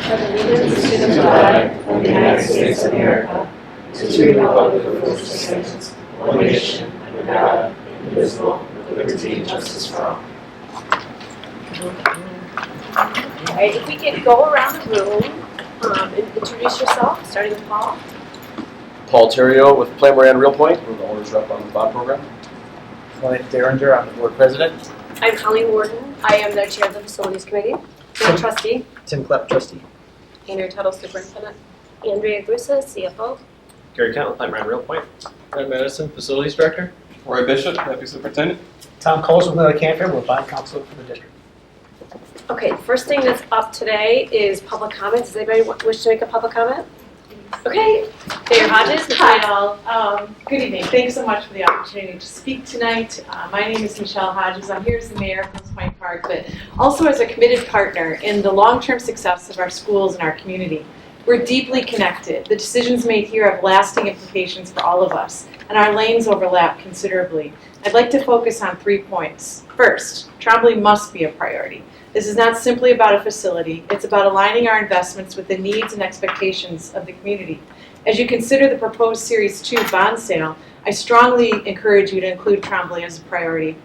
allegiance to the flag of the United States of America, to the republic for which it stands, one nation, under God, indivisible, with liberty and justice for all. All right, if we could go around the room and introduce yourself, starting with Paul. Paul Theriault with Plante, Moran, Realpoint. We're the owner's rep on the bond program. Clint, Derringer, I'm the board president. I'm Colleen, Worden. I am the chair of the facilities committee. I'm trustee. Tim Klepp, trustee. Tuttle, superintendent. Andrea, Agrusa, CFO. Gary Count, I'm Moran, Realpoint. Brad Matteson, facilities director. Roy Bishop, deputy superintendent. Tom Coles with Miller Canfield, we're bond counsel for the district. Okay, the first thing that's up today is public comments. Does anybody wish to make a public comment? Okay, Mayor Hodges. Hi all. Good evening. Thanks so much for the opportunity to speak tonight. My name is Michelle Hodges. I'm here as the mayor of Grosse Pointe Park, but also as a committed partner in the long-term success of our schools and our community. We're deeply connected. The decisions made here have lasting implications for all of us, and our lanes overlap considerably. I'd like to focus on 3 points. First, Trombley must be a priority. This is not simply about a facility. It's about aligning our investments with the needs and expectations of the community. As you consider the proposed Series 2 bond sale, I strongly encourage you to include Trombley as a priority.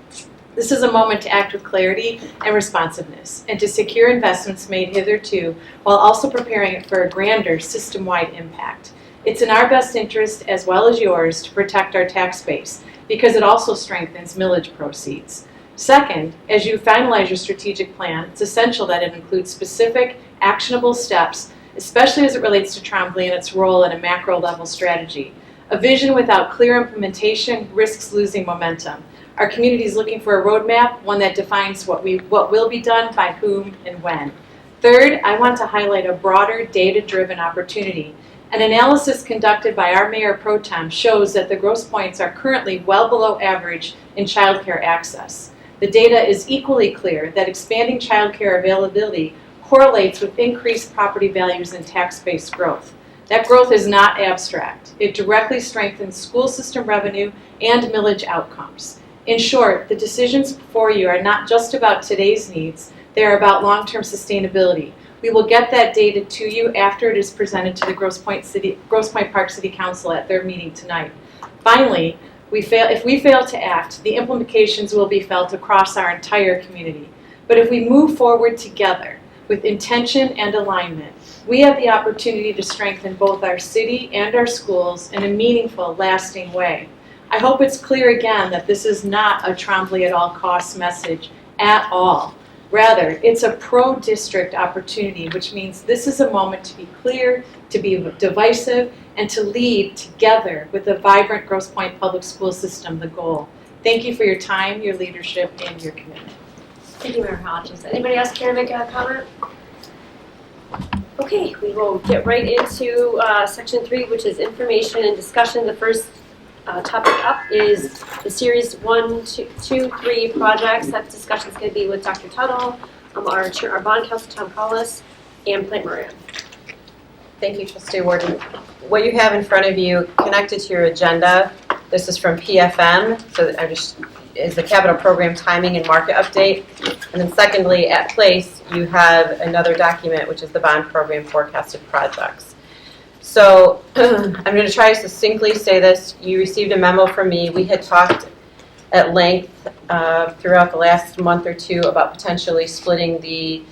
This is a moment to act with clarity and responsiveness, and to secure investments made hitherto while also preparing it for a grander system-wide impact. It's in our best interest, as well as yours, to protect our tax base, because it also strengthens millage proceeds. Second, as you finalize your strategic plan, it's essential that it includes specific, actionable steps, especially as it relates to Trombley and its role in a macro-level strategy. A vision without clear implementation risks losing momentum. Our community is looking for a roadmap, one that defines what will be done, by whom, and when. Third, I want to highlight a broader, data-driven opportunity. An analysis conducted by our Mayor Pro Tem shows that the Grosse Pointes are currently well below average in childcare access. The data is equally clear that expanding childcare availability correlates with increased property values and tax-based growth. That growth is not abstract. It directly strengthens school system revenue and millage outcomes. In short, the decisions before you are not just about today's needs, they are about long-term sustainability. We will get that data to you after it is presented to the Grosse Pointe Park City Council at their meeting tonight. Finally, if we fail to act, the implications will be felt across our entire community. But if we move forward together with intention and alignment, we have the opportunity to strengthen both our city and our schools in a meaningful, lasting way. I hope it's clear again that this is not a Trombley at all costs message at all. Rather, it's a pro-district opportunity, which means this is a moment to be clear, to be divisive, and to lead together with a vibrant Grosse Pointe public school system, the goal. Thank you for your time, your leadership, and your commitment. Thank you, Mayor Hodges. Anybody else care to make a comment? Okay, we will get right into section 3, which is information and discussion. The first topic up is the Series 1, 2, 3 projects. That discussion is going to be with Dr. Tuttle, our bond counsel, Tom Collis, and Plante Moran. Thank you, Trustee Worden. What you have in front of you, connected to your agenda, this is from PFM, so is the capital program timing and market update. And then secondly, at place, you have another document, which is the bond program forecasted projects. So I'm going to try to succinctly say this. You received a memo from me. We had talked at length throughout the last month or two about potentially splitting the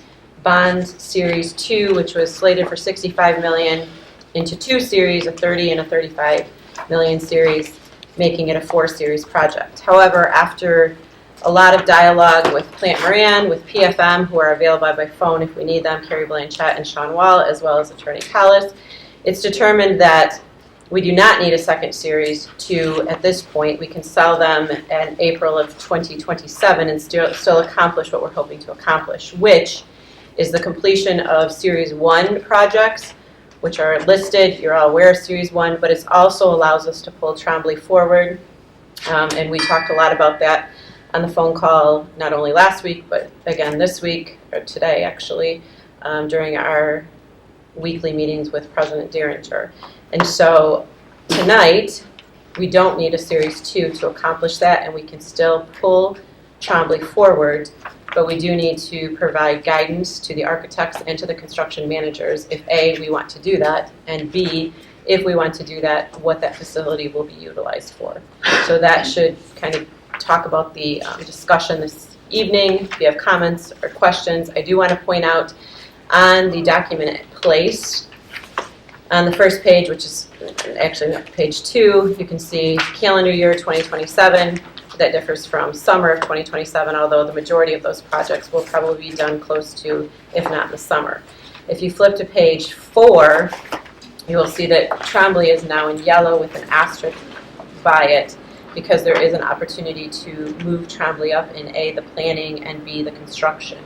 bond series 2, which was slated for $65 million, into 2 series, a $30 and a $35 million series, making it a 4-series project. However, after a lot of dialogue with Plante Moran, with PFM, who are available by phone if we need them, Carrie Blanchett and Sean Wall, as well as Attorney Collis, it's determined that we do not need a second series 2 at this point. We can sell them in April of 2027 and still accomplish what we're hoping to accomplish, which is the completion of Series 1 projects, which are listed. You're all aware of Series 1, but it also allows us to pull Trombley forward. And we talked a lot about that on the phone call, not only last week, but again this week, or today actually, during our weekly meetings with President Derringer. And so tonight, we don't need a Series 2 to accomplish that, and we can still pull Trombley forward but we do need to provide guidance to the architects and to the construction managers if A, we want to do that, and B, if we want to do that, what that facility will be utilized for. So that should kind of talk about the discussion this evening. If you have comments or questions, I do want to point out on the document placed on the first page, which is actually page 2, you can see calendar year 2027. That differs from summer of 2027, although the majority of those projects will probably be done close to, if not in the summer. If you flip to page 4, you will see that Trombley is now in yellow with an asterisk by it because there is an opportunity to move Trombley up in A, the planning, and B, the construction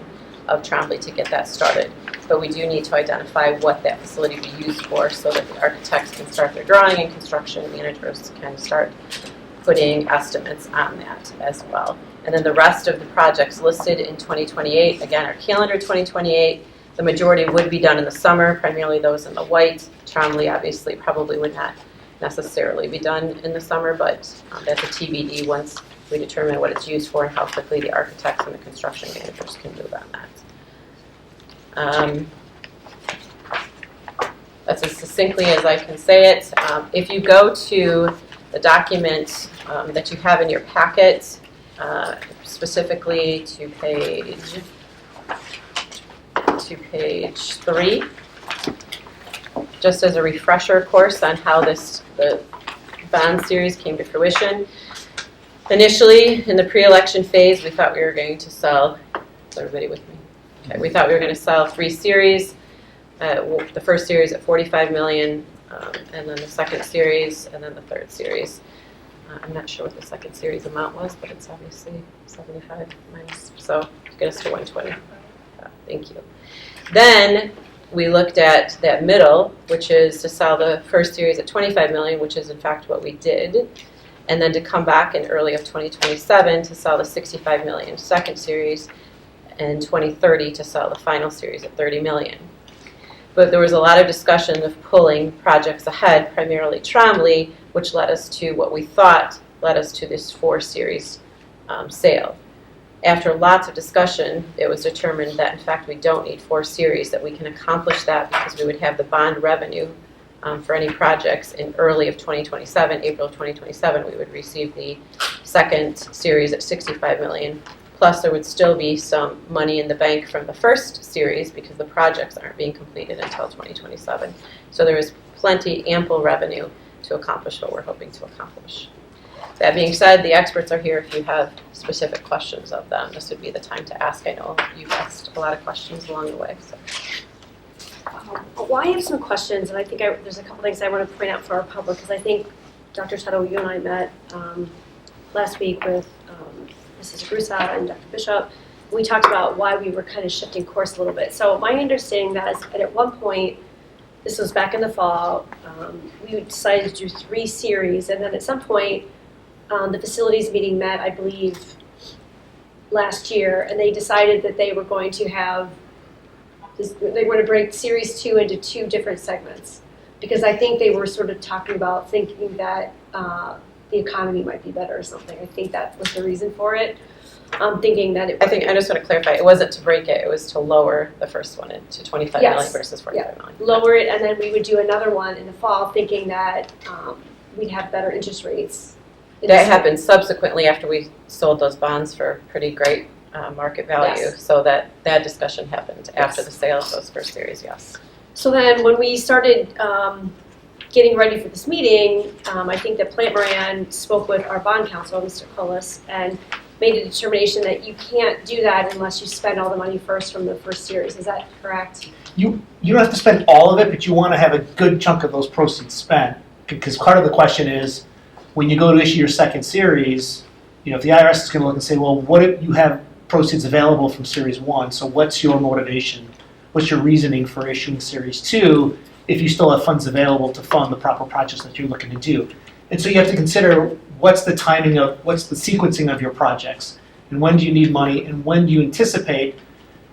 of Trombley to get that started. But we do need to identify what that facility will be used for so that the architects can start their drawing and construction managers can start putting estimates on that as well. And then the rest of the projects listed in 2028, again, are calendar 2028. The majority would be done in the summer, primarily those in the white. Trombley obviously probably would not necessarily be done in the summer, but that's a TBD once we determine what it's used for and how quickly the architects and the construction managers can move on that. That's as succinctly as I can say it. If you go to the document that you have in your packet, specifically to page 3, just as a refresher course on how the bond series came to fruition. Initially, in the pre-election phase, we thought we were going to sell, is everybody with me? Okay, we thought we were going to sell 3 series. The first series at $45 million, and then the second series, and then the third series. I'm not sure what the second series amount was, but it's obviously 75 minus, so to get us to 120. Thank you. Then we looked at that middle, which is to sell the first series at $25 million, which is in fact what we did, and then to come back in early of 2027 to sell the $65 million second series, and 2030 to sell the final series at $30 million. But there was a lot of discussion of pulling projects ahead, primarily Trombley, which led us to what we thought led us to this 4 series sale. After lots of discussion, it was determined that in fact we don't need 4 series, that we can accomplish that because we would have the bond revenue for any projects in early of 2027, April of 2027, we would receive the second series at $65 million. Plus, there would still be some money in the bank from the first series because the projects aren't being completed until 2027. So there is plenty, ample revenue to accomplish what we're hoping to accomplish. That being said, the experts are here if you have specific questions of them. This would be the time to ask. I know you've asked a lot of questions along the way. So. Well, I have some questions, and I think there's a couple things I want to point out for our public, because I think, Dr. Tuttle, you and I met last week with Mrs. Agrusa and Dr. Bishop. We talked about why we were kind of shifting course a little bit. So my understanding that is that at one point, this was back in the fall, we decided to do 3 series, and then at some point, the facilities meeting met, I believe, last year, and they decided that they were going to have they were going to break Series 2 into 2 different segments, because I think they were sort of talking about thinking that the economy might be better or something. I think that was the reason for it. I'm thinking that it. I just want to clarify. It wasn't to break it. It was to lower the first one to $25 million versus $45 million. Lower it, and then we would do another one in the fall, thinking that we'd have better interest rates. That happened subsequently after we sold those bonds for pretty great market value. Yes. So that discussion happened after the sale of those first series, yes. So then when we started getting ready for this meeting, I think that Plante Moran spoke with our bond counsel, Mr. Collis, and made a determination that you can't do that unless you spend all the money first from the first series. Is that correct? You don't have to spend all of it, but you want to have a good chunk of those proceeds spent, because part of the question is, when you go to issue your second series, if the IRS is going to look and say, well, what if you have proceeds available from Series 1, so what's your motivation? What's your reasoning for issuing Series 2 if you still have funds available to fund the proper projects that you're looking to do? And so you have to consider what's the sequencing of your projects, and when do you need money, and when do you anticipate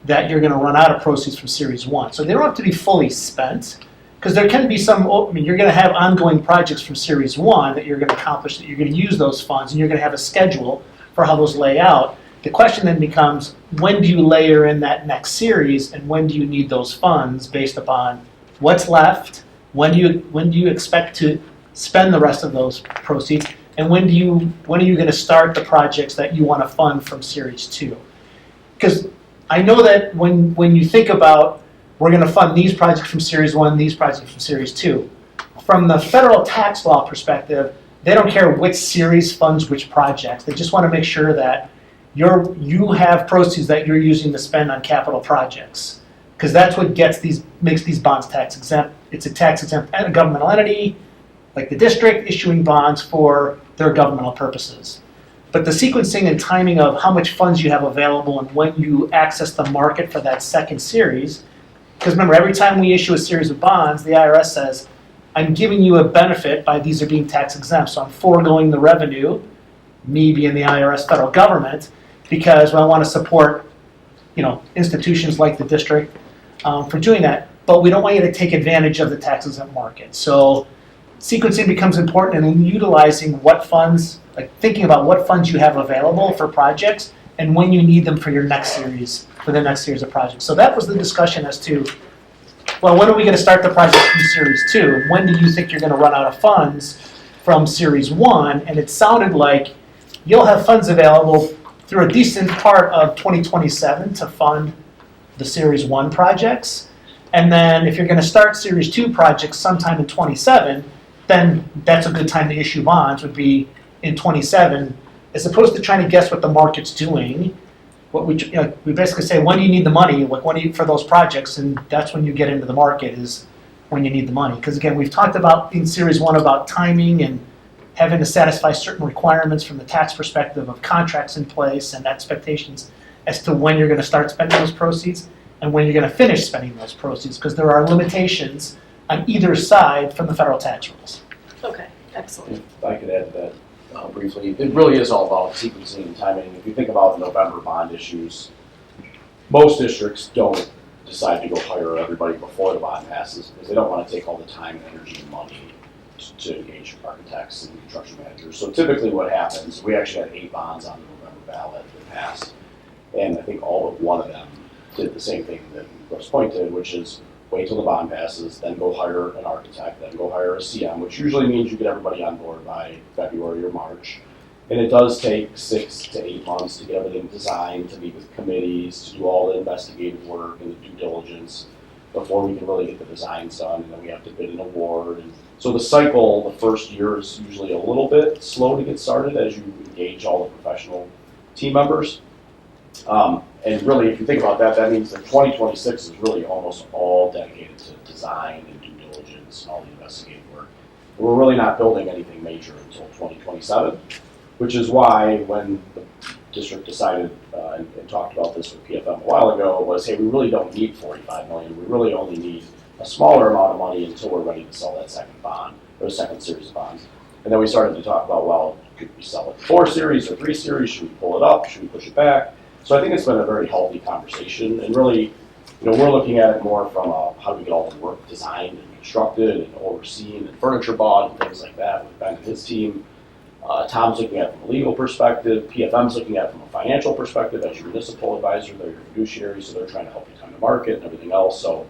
that you're going to run out of proceeds from Series 1. So they don't have to be fully spent, because there can be some, you're going to have ongoing projects from Series 1 that you're going to accomplish, that you're going to use those funds, and you're going to have a schedule for how those lay out. The question then becomes, when do you layer in that next series and when do you need those funds based upon what's left? When do you expect to spend the rest of those proceeds? And when are you going to start the projects that you want to fund from Series 2? Because I know that when you think about, we're going to fund these projects from Series 1, these projects from Series 2, from the federal tax law perspective, they don't care which series funds which projects. They just want to make sure that you have proceeds that you're using to spend on capital projects. Because that's what makes these bonds tax exempt. It's a tax exempt governmental entity, like the district, issuing bonds for their governmental purposes. But the sequencing and timing of how much funds you have available and when you access the market for that second series, because remember, every time we issue a series of bonds, the IRS says, I'm giving you a benefit by these are being tax exempt, so I'm foregoing the revenue, me being the IRS federal government, because I want to support institutions like the district for doing that. But we don't want you to take advantage of the tax exempt market. So sequencing becomes important in utilizing what funds, like thinking about what funds you have available for projects and when you need them for your next series, for the next series of projects. So that was the discussion as to, well, when are we going to start the project from Series 2? And when do you think you're going to run out of funds from Series 1? And it sounded like you'll have funds available through a decent part of 2027 to fund the Series 1 projects. And then if you're going to start Series 2 projects sometime in 27, then that's a good time to issue bonds, would be in 27, as opposed to trying to guess what the market's doing. What we basically say, when do you need the money? Like, when do you, for those projects? And that's when you get into the market, is when you need the money. Because again, we've talked about in Series 1 about timing and having to satisfy certain requirements from the tax perspective of contracts in place and expectations as to when you're going to start spending those proceeds and when you're going to finish spending those proceeds, because there are limitations on either side from the federal tax rules. Okay, excellent. If I could add to that briefly, it really is all about sequencing and timing. If you think about November bond issues, most districts don't decide to go hire everybody before the bond passes because they don't want to take all the time and energy and money to engage architects and construction managers. So typically what happens, we actually had 8 bonds on the November ballot that passed, and I think all but one of them did the same thing that Grosse Pointe did, which is wait till the bond passes, then go hire an architect, then go hire a CM, which usually means you get everybody on board by February or March. And it does take 6 to 8 months to get everything designed, to meet with committees, to do all the investigative work and the due diligence before we can really get the designs done, and then we have to bid an award. And so the cycle, the first year is usually a little bit slow to get started as you engage all the professional team members. And really, if you think about that, that means that 2026 is really almost all dedicated to design and due diligence and all the investigative work. We're really not building anything major until 2027, which is why when the district decided and talked about this with PFM a while ago was, hey, we really don't need $45 million. We really only need a smaller amount of money until we're ready to sell that second bond, or second series of bonds. And then we started to talk about, well, could we sell it 4 series or 3 series? Should we pull it up? Should we push it back? So I think it's been a very healthy conversation, and really, we're looking at it more from how do we get all the work designed and constructed and overseen and furniture bought and things like that with Ben and his team. Tom's looking at it from a legal perspective. PFM's looking at it from a financial perspective as your municipal advisor. They're your fiduciary, so they're trying to help you time to market and everything else. So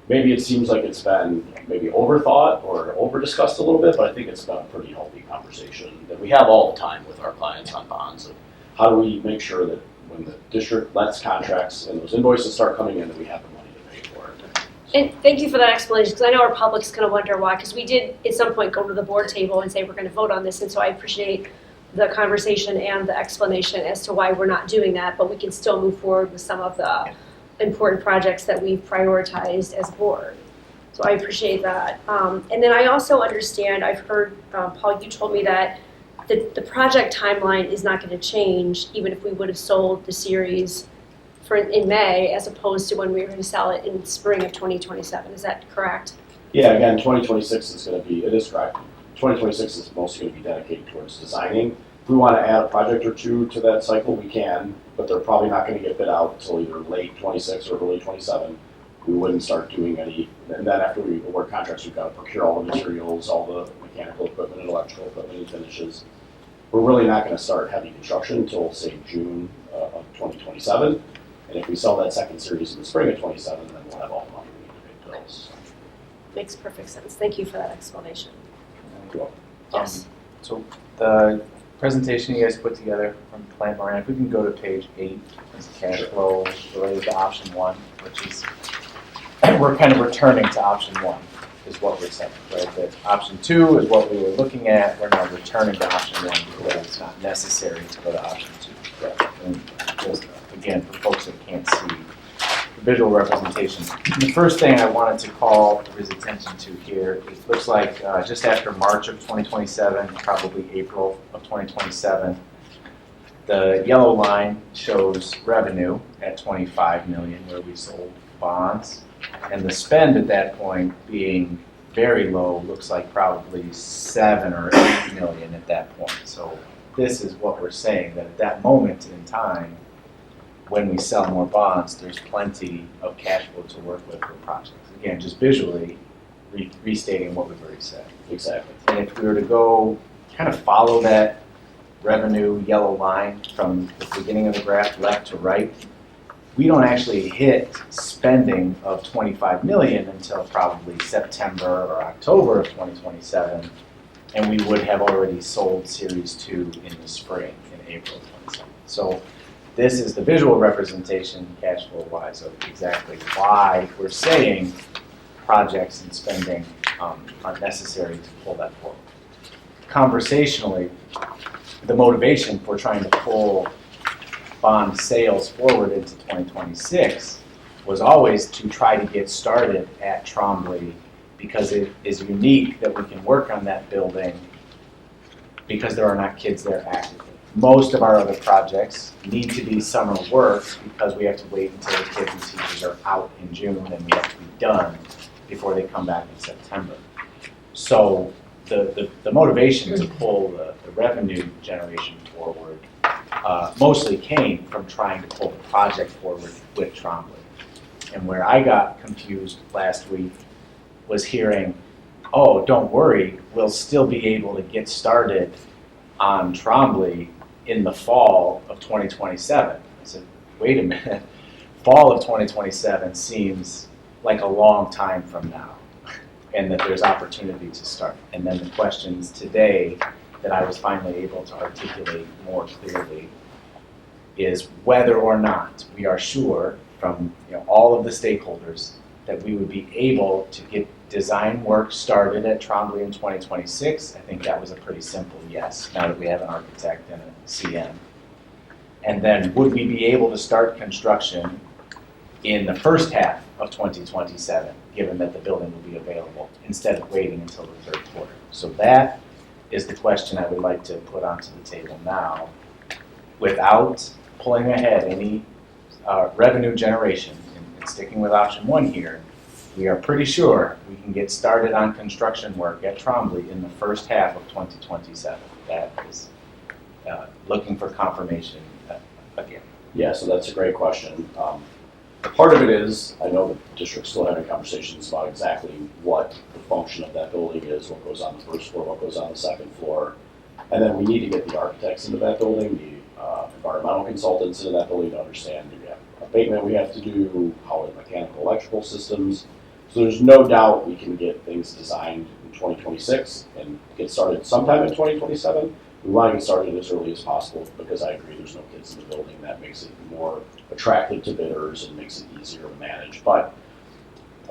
maybe it seems like it's been maybe overthought or over-discussed a little bit, but I think it's been a pretty healthy conversation that we have all the time with our clients on bonds. Of how do we make sure that when the district lets contracts and those invoices start coming in, that we have the money to pay for it. And thank you for that explanation, because I know our public's going to wonder why, because we did at some point go to the board table and say we're going to vote on this, and so I appreciate the conversation and the explanation as to why we're not doing that, but we can still move forward with some of the important projects that we've prioritized as board. So I appreciate that. And then I also understand, I've heard, Paul, you told me that the project timeline is not going to change even if we would have sold the series in May as opposed to when we were going to sell it in spring of 2027. Is that correct? Yeah, again, 2026 is going to be, it is correct. 2026 is mostly going to be dedicated towards designing. If we want to add a project or two to that cycle, we can, but they're probably not going to get bid out until either late 26 or early 27. We wouldn't start doing any, and then after we award contracts, we've got to procure all the materials, all the mechanical equipment and electrical equipment and finishes. We're really not going to start heavy construction until, say, June of 2027. And if we sell that second series in the spring of 27, then we'll have all the money we need to pay bills. Makes perfect sense. Thank you for that explanation. You're welcome. Yes. So the presentation you guys put together from Plante Moran, if we can go to page 8, is cash flow related to option 1, which is, we're kind of returning to option 1, is what we're saying, right? That option 2 is what we were looking at, we're now returning to option 1 because it's not necessary to go to option 2. And just, again, for folks that can't see the visual representation, the first thing I wanted to call his attention to here, it looks like just after March of 2027, probably April of 2027, the yellow line shows revenue at 25 million where we sold bonds, and the spend at that point being very low, looks like probably 7 or 8 million at that point. So this is what we're saying, that at that moment in time, when we sell more bonds, there's plenty of cash flow to work with for projects. Again, just visually restating what we've already said. Exactly. And if we were to go kind of follow that revenue yellow line from the beginning of the graph left to right, we don't actually hit spending of 25 million until probably September or October of 2027, and we would have already sold Series 2 in the spring, in April of 27. So this is the visual representation, cash flow wise, of exactly why we're saying projects and spending aren't necessary to pull that forward. Conversationally, the motivation for trying to pull bond sales forward into 2026 was always to try to get started at Trombley because it is unique that we can work on that building because there are not kids there actively. Most of our other projects need to be summer work because we have to wait until the kids and teachers are out in June and we have to be done before they come back in September. So the motivation to pull the revenue generation forward mostly came from trying to pull the project forward with Trombley. And where I got confused last week was hearing, oh, don't worry, we'll still be able to get started on Trombley in the fall of 2027. I said, wait a minute, fall of 2027 seems like a long time from now, and that there's opportunity to start. And then the questions today that I was finally able to articulate more clearly is whether or not we are sure from all of the stakeholders that we would be able to get design work started at Trombley in 2026. I think that was a pretty simple yes, now that we have an architect and a CM. And then would we be able to start construction in the first half of 2027, given that the building will be available, instead of waiting until the third quarter? So that is the question I would like to put onto the table now, without pulling ahead any revenue generation and sticking with option 1 here. We are pretty sure we can get started on construction work at Trombley in the first half of 2027. That is looking for confirmation again. Yeah, so that's a great question. Part of it is, I know the district's still having conversations about exactly what the function of that building is, what goes on the first floor, what goes on the second floor. And then we need to get the architects into that building, the environmental consultants into that building to understand, do we have abatement we have to do, how are the mechanical electrical systems. So there's no doubt we can get things designed in 2026 and get started sometime in 2027. We want to get started as early as possible because I agree there's no kids in the building. That makes it more attractive to bidders and makes it easier to manage. But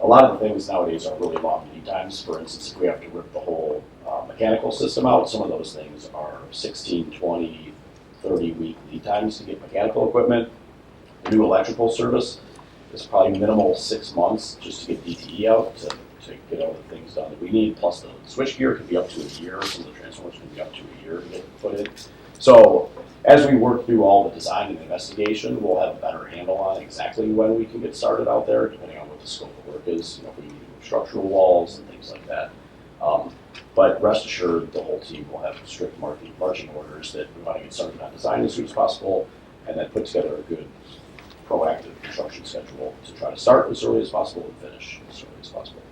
a lot of the things nowadays are really long lead times. For instance, if we have to rip the whole mechanical system out, some of those things are 16, 20, 30-week lead times to get mechanical equipment. The new electrical service is probably minimal 6 months just to get DTE out to get all the things done that we need. Plus the switchgear could be up to a year. Some of the transformers can be up to a year to get put in. So as we work through all the design and investigation, we'll have a better handle on exactly when we can get started out there, depending on what the scope of work is. If we need to move structural walls and things like that. But rest assured, the whole team will have strict marching orders that we want to get started on design as soon as possible, and then put together a good proactive construction schedule to try to start as early as possible and finish as early as possible.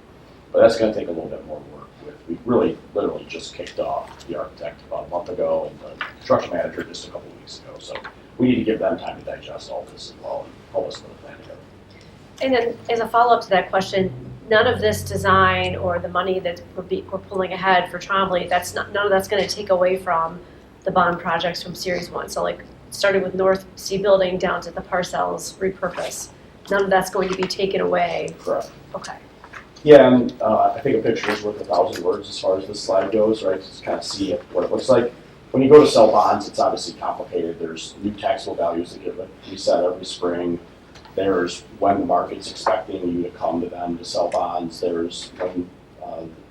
But that's going to take a little bit more work. We really literally just kicked off the architect about a month ago and the construction manager just a couple of weeks ago. So we need to give them time to digest all this as well and help us put a plan together. And then as a follow-up to that question, none of this design or the money that we're pulling ahead for Trombley, none of that's going to take away from the bond projects from Series 1. So like starting with North C Building down to the Parcells repurpose, none of that's going to be taken away. Correct. Okay. Yeah, and I think a picture is worth 1,000 words as far as this slide goes, right? Just kind of see what it looks like. When you go to sell bonds, it's obviously complicated. There's new taxable values that get reset every spring. There's when the market's expecting you to come to them to sell bonds. There's when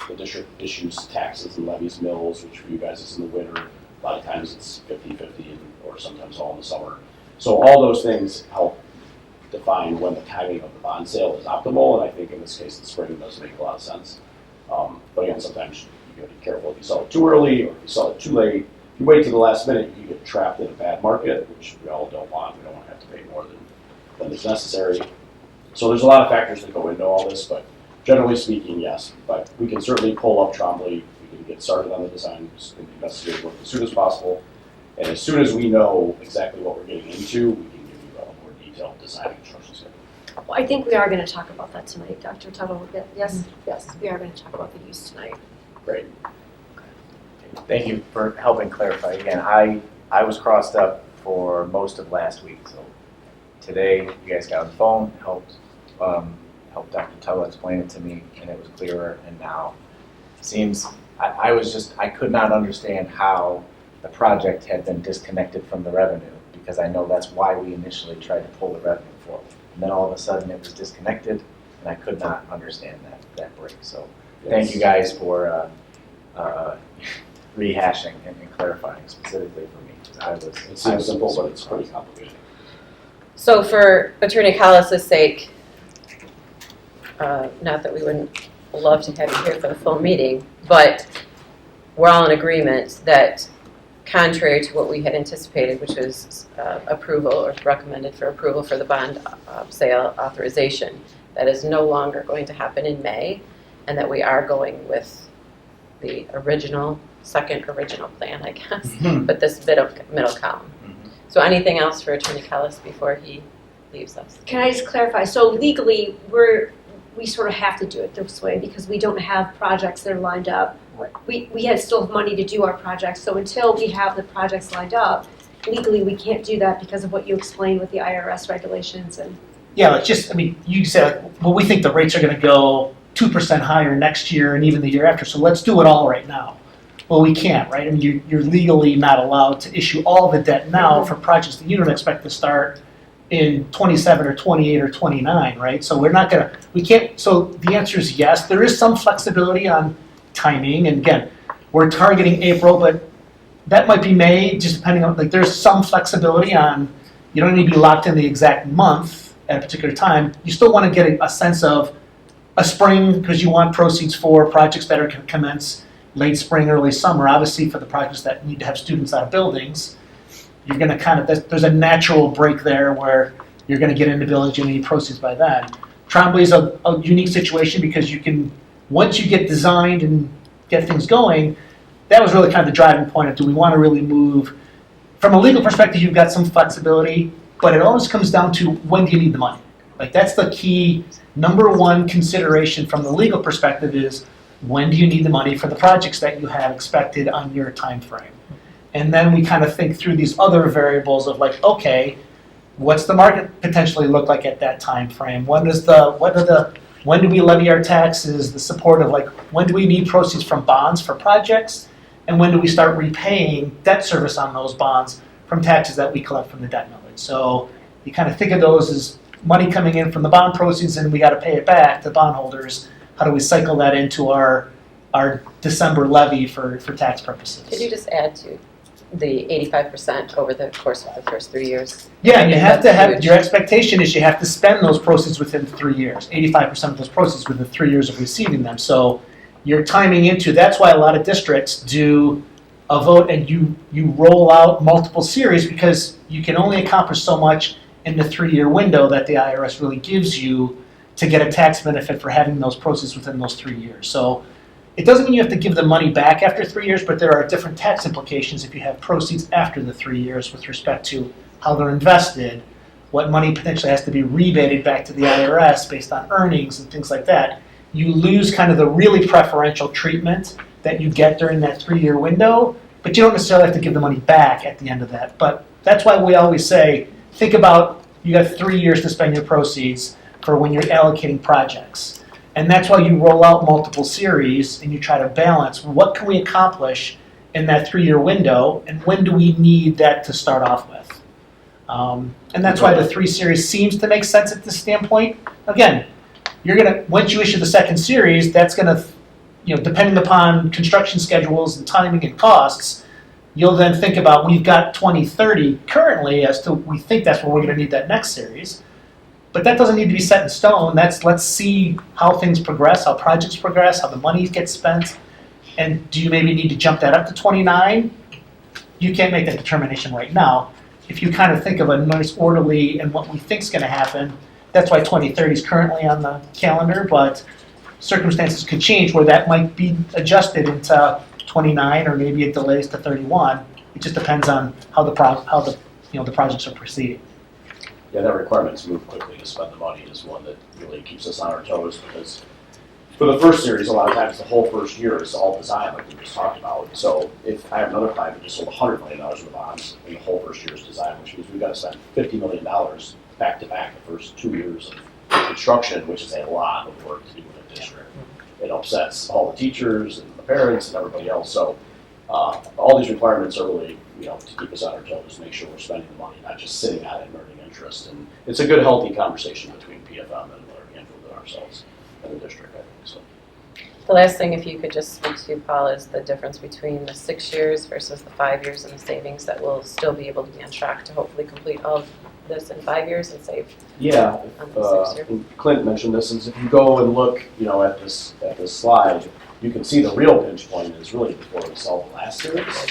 the district issues taxes and levies mills, which for you guys is in the winter. A lot of times it's 50-50 or sometimes all in the summer. So all those things help define when the timing of the bond sale is optimal, and I think in this case the spring does make a lot of sense. But again, sometimes you gotta be careful if you sell it too early or if you sell it too late. If you wait to the last minute, you get trapped in a bad market, which we all don't want. We don't want to have to pay more than is necessary. So there's a lot of factors that go into all this, but generally speaking, yes. But we can certainly pull up Trombley. We can get started on the design and investigate work as soon as possible. And as soon as we know exactly what we're getting into, we can give you a more detailed design instructions. Well, I think we are going to talk about that tonight, Dr. Tuttle. Yes, yes, we are going to talk about the use tonight. Great. Thank you for helping clarify. Again, I was crossed up for most of last week, so today you guys got on the phone, helped Dr. Tuttle explain it to me, and it was clearer, and now it seems, I could not understand how the project had been disconnected from the revenue, because I know that's why we initially tried to pull the revenue forward. And then all of a sudden it was disconnected, and I could not understand that break. So thank you guys for rehashing and clarifying specifically for me. 'Cause I was, It seems simple, but it's pretty complicated. So for Attorney Collis's sake, not that we wouldn't love to have you here for the full meeting, but we're all in agreement that contrary to what we had anticipated, which was approval or recommended for approval for the bond sale authorization, that is no longer going to happen in May, and that we are going with the second original plan, I guess, but this middle column. So anything else for Attorney Collis before he leaves us? Can I just clarify? So legally, we sort of have to do it this way because we don't have projects that are lined up. We still have money to do our projects. So until we have the projects lined up, legally we can't do that because of what you explained with the IRS regulations and. Yeah, it's just, I mean, you said, well, we think the rates are going to go 2% higher next year and even the year after, so let's do it all right now. Well, we can't, right? I mean, you're legally not allowed to issue all the debt now for projects that you don't expect to start in 27 or 28 or 29, right? So we can't, so the answer is yes. There is some flexibility on timing, and again, we're targeting April, but that might be May, just depending on, like, there's some flexibility on, you don't need to be locked in the exact month at a particular time. You still want to get a sense of a spring, because you want proceeds for projects that are commence late spring, early summer. Obviously, for the projects that need to have students out of buildings, you're going to there's a natural break there where you're going to get into buildings, you need proceeds by then. Trombley is a unique situation because you can, once you get designed and get things going, that was really kind of the driving point of, do we want to really move? From a legal perspective, you've got some flexibility, but it always comes down to, when do you need the money? Like, that's the key, number one consideration from the legal perspective is, when do you need the money for the projects that you have expected on your time frame? And then we kind of think through these other variables of, like, okay, what's the market potentially look like at that time frame? When do we levy our taxes? The support of, like, when do we need proceeds from bonds for projects? And when do we start repaying debt service on those bonds from taxes that we collect from the debt millage? So you kind of think of those as money coming in from the bond proceeds, and we got to pay it back to bondholders. How do we cycle that into our December levy for tax purposes? Could you just add to the 85% over the course of the first 3 years? Yeah, and you have to have, your expectation is you have to spend those proceeds within 3 years, 85% of those proceeds within 3 years of receiving them. So you're timing into, that's why a lot of districts do a vote and you roll out multiple series, because you can only accomplish so much in the 3-year window that the IRS really gives you to get a tax benefit for having those proceeds within those 3 years. So it doesn't mean you have to give the money back after 3 years, but there are different tax implications if you have proceeds after the 3 years with respect to how they're invested, what money potentially has to be rebated back to the IRS based on earnings and things like that, you lose kind of the really preferential treatment that you get during that 3-year window, but you don't necessarily have to give the money back at the end of that. But that's why we always say, think about, you got 3 years to spend your proceeds for when you're allocating projects. And that's why you roll out multiple series and you try to balance, what can we accomplish in that 3-year window, and when do we need that to start off with? And that's why the 3 series seems to make sense at this standpoint. Again, you're gonna, once you issue the second series, that's gonna, depending upon construction schedules and timing and costs, you'll then think about, we've got 2030 currently as to, we think that's where we're gonna need that next series. But that doesn't need to be set in stone. Let's see how things progress, how projects progress, how the money gets spent. And do you maybe need to jump that up to 29? You can't make that determination right now. If you kind of think of a nice orderly and what we think is going to happen, that's why 2030 is currently on the calendar, but circumstances could change where that might be adjusted into 29 or maybe it delays to 31. It just depends on how the projects are proceeding. Yeah, that requirement to move quickly to spend the money is one that really keeps us on our toes, because for the first series, a lot of times the whole first year is all design, like we just talked about. So if I have another client that just sold $100 million worth of bonds in the whole first year's design, which means we've got to spend $50 million back to back the first 2 years of construction, which is a lot of work to do with a district. It upsets all the teachers and the parents and everybody else. So all these requirements are really, to keep us on our toes, make sure we're spending the money, not just sitting on it and earning interest. And it's a good, healthy conversation between PFM and ourselves and the district, I think. So. The last thing, if you could just speak to, Paul, is the difference between the 6 years versus the 5 years and the savings that will still be able to be on track to hopefully complete all of this in 5 years and save. Yeah, Clint mentioned this, is if you go and look, at this slide, you can see the real pinch point is really before we sell the last series.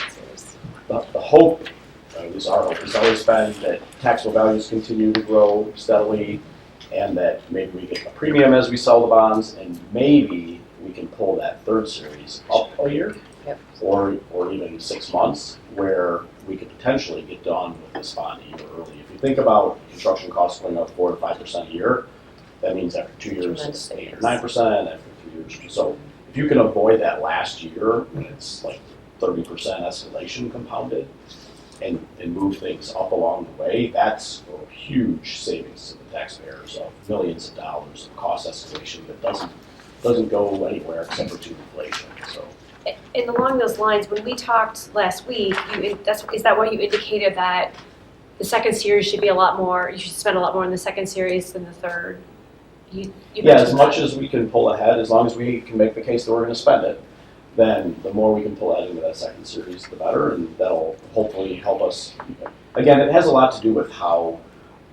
The hope, at least our hope, has always been that taxable values continue to grow steadily, and that maybe we get a premium as we sell the bonds, and maybe we can pull that third series up a year, or even 6 months, where we could potentially get done with this bond a year early. If you think about construction costs going up 4 to 5% a year, that means after 2 years it's 8 or 9%, after 3 years. So if you can avoid that last year, when it's like 30% escalation compounded, and move things up along the way, that's a huge savings to the taxpayers of millions of dollars of cost escalation that doesn't go anywhere except for to inflation. So. And along those lines, when we talked last week, is that why you indicated that the second series should be a lot more, you should spend a lot more in the second series than the third? Yeah, as much as we can pull ahead, as long as we can make the case that we're going to spend it, then the more we can pull ahead into that second series, the better, and that'll hopefully help us. Again, it has a lot to do with how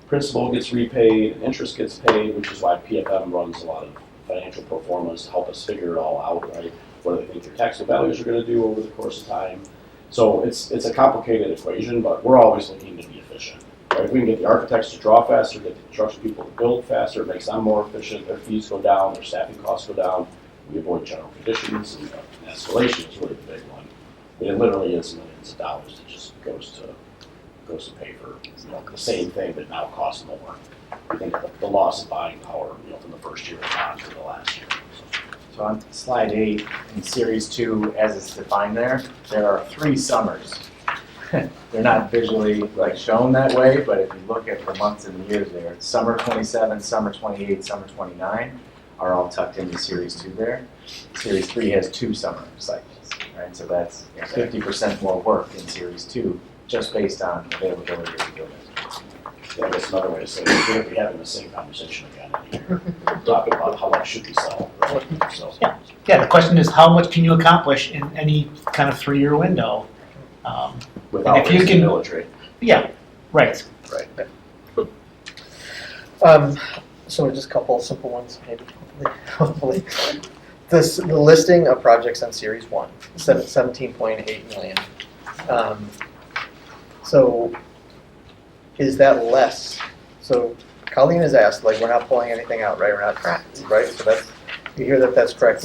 principal gets repaid and interest gets paid, which is why PFM runs a lot of financial pro formas to help us figure it all out, right? What do they think their taxable values are going to do over the course of time? So it's a complicated equation, but we're always looking to be efficient. Right? If we can get the architects to draw faster, get the construction people to build faster, it makes them more efficient, their fees go down, their staffing costs go down, we avoid general conditions, and escalation is really the big one. But it literally is millions of dollars that just goes to pay for the same thing that now costs more. I think the loss of buying power, from the first year of bond to the last year. So on slide 8, in series 2, as it's defined there are 3 summers. They're not visually shown that way, but if you look at the months and the years there, it's summer 27, summer 28, summer 29 are all tucked into series 2 there. Series 3 has 2 summer cycles, right? So that's 50% more work in series 2, just based on availability of the building. Yeah, I guess another way to say it is we're going to be having the same conversation again in a year. Talking about how much should we sell, right? So. Yeah, the question is how much can you accomplish in any kind of 3-year window? Without if you raising can, the millage rate. Yeah, right. So just a couple of simple ones, maybe, hopefully. The listing of projects on Series 1, 17.8 million. So is that less? So Colleen has asked, we're not pulling anything out, right? We're not, correct. Right? So that's you hear that that's correct.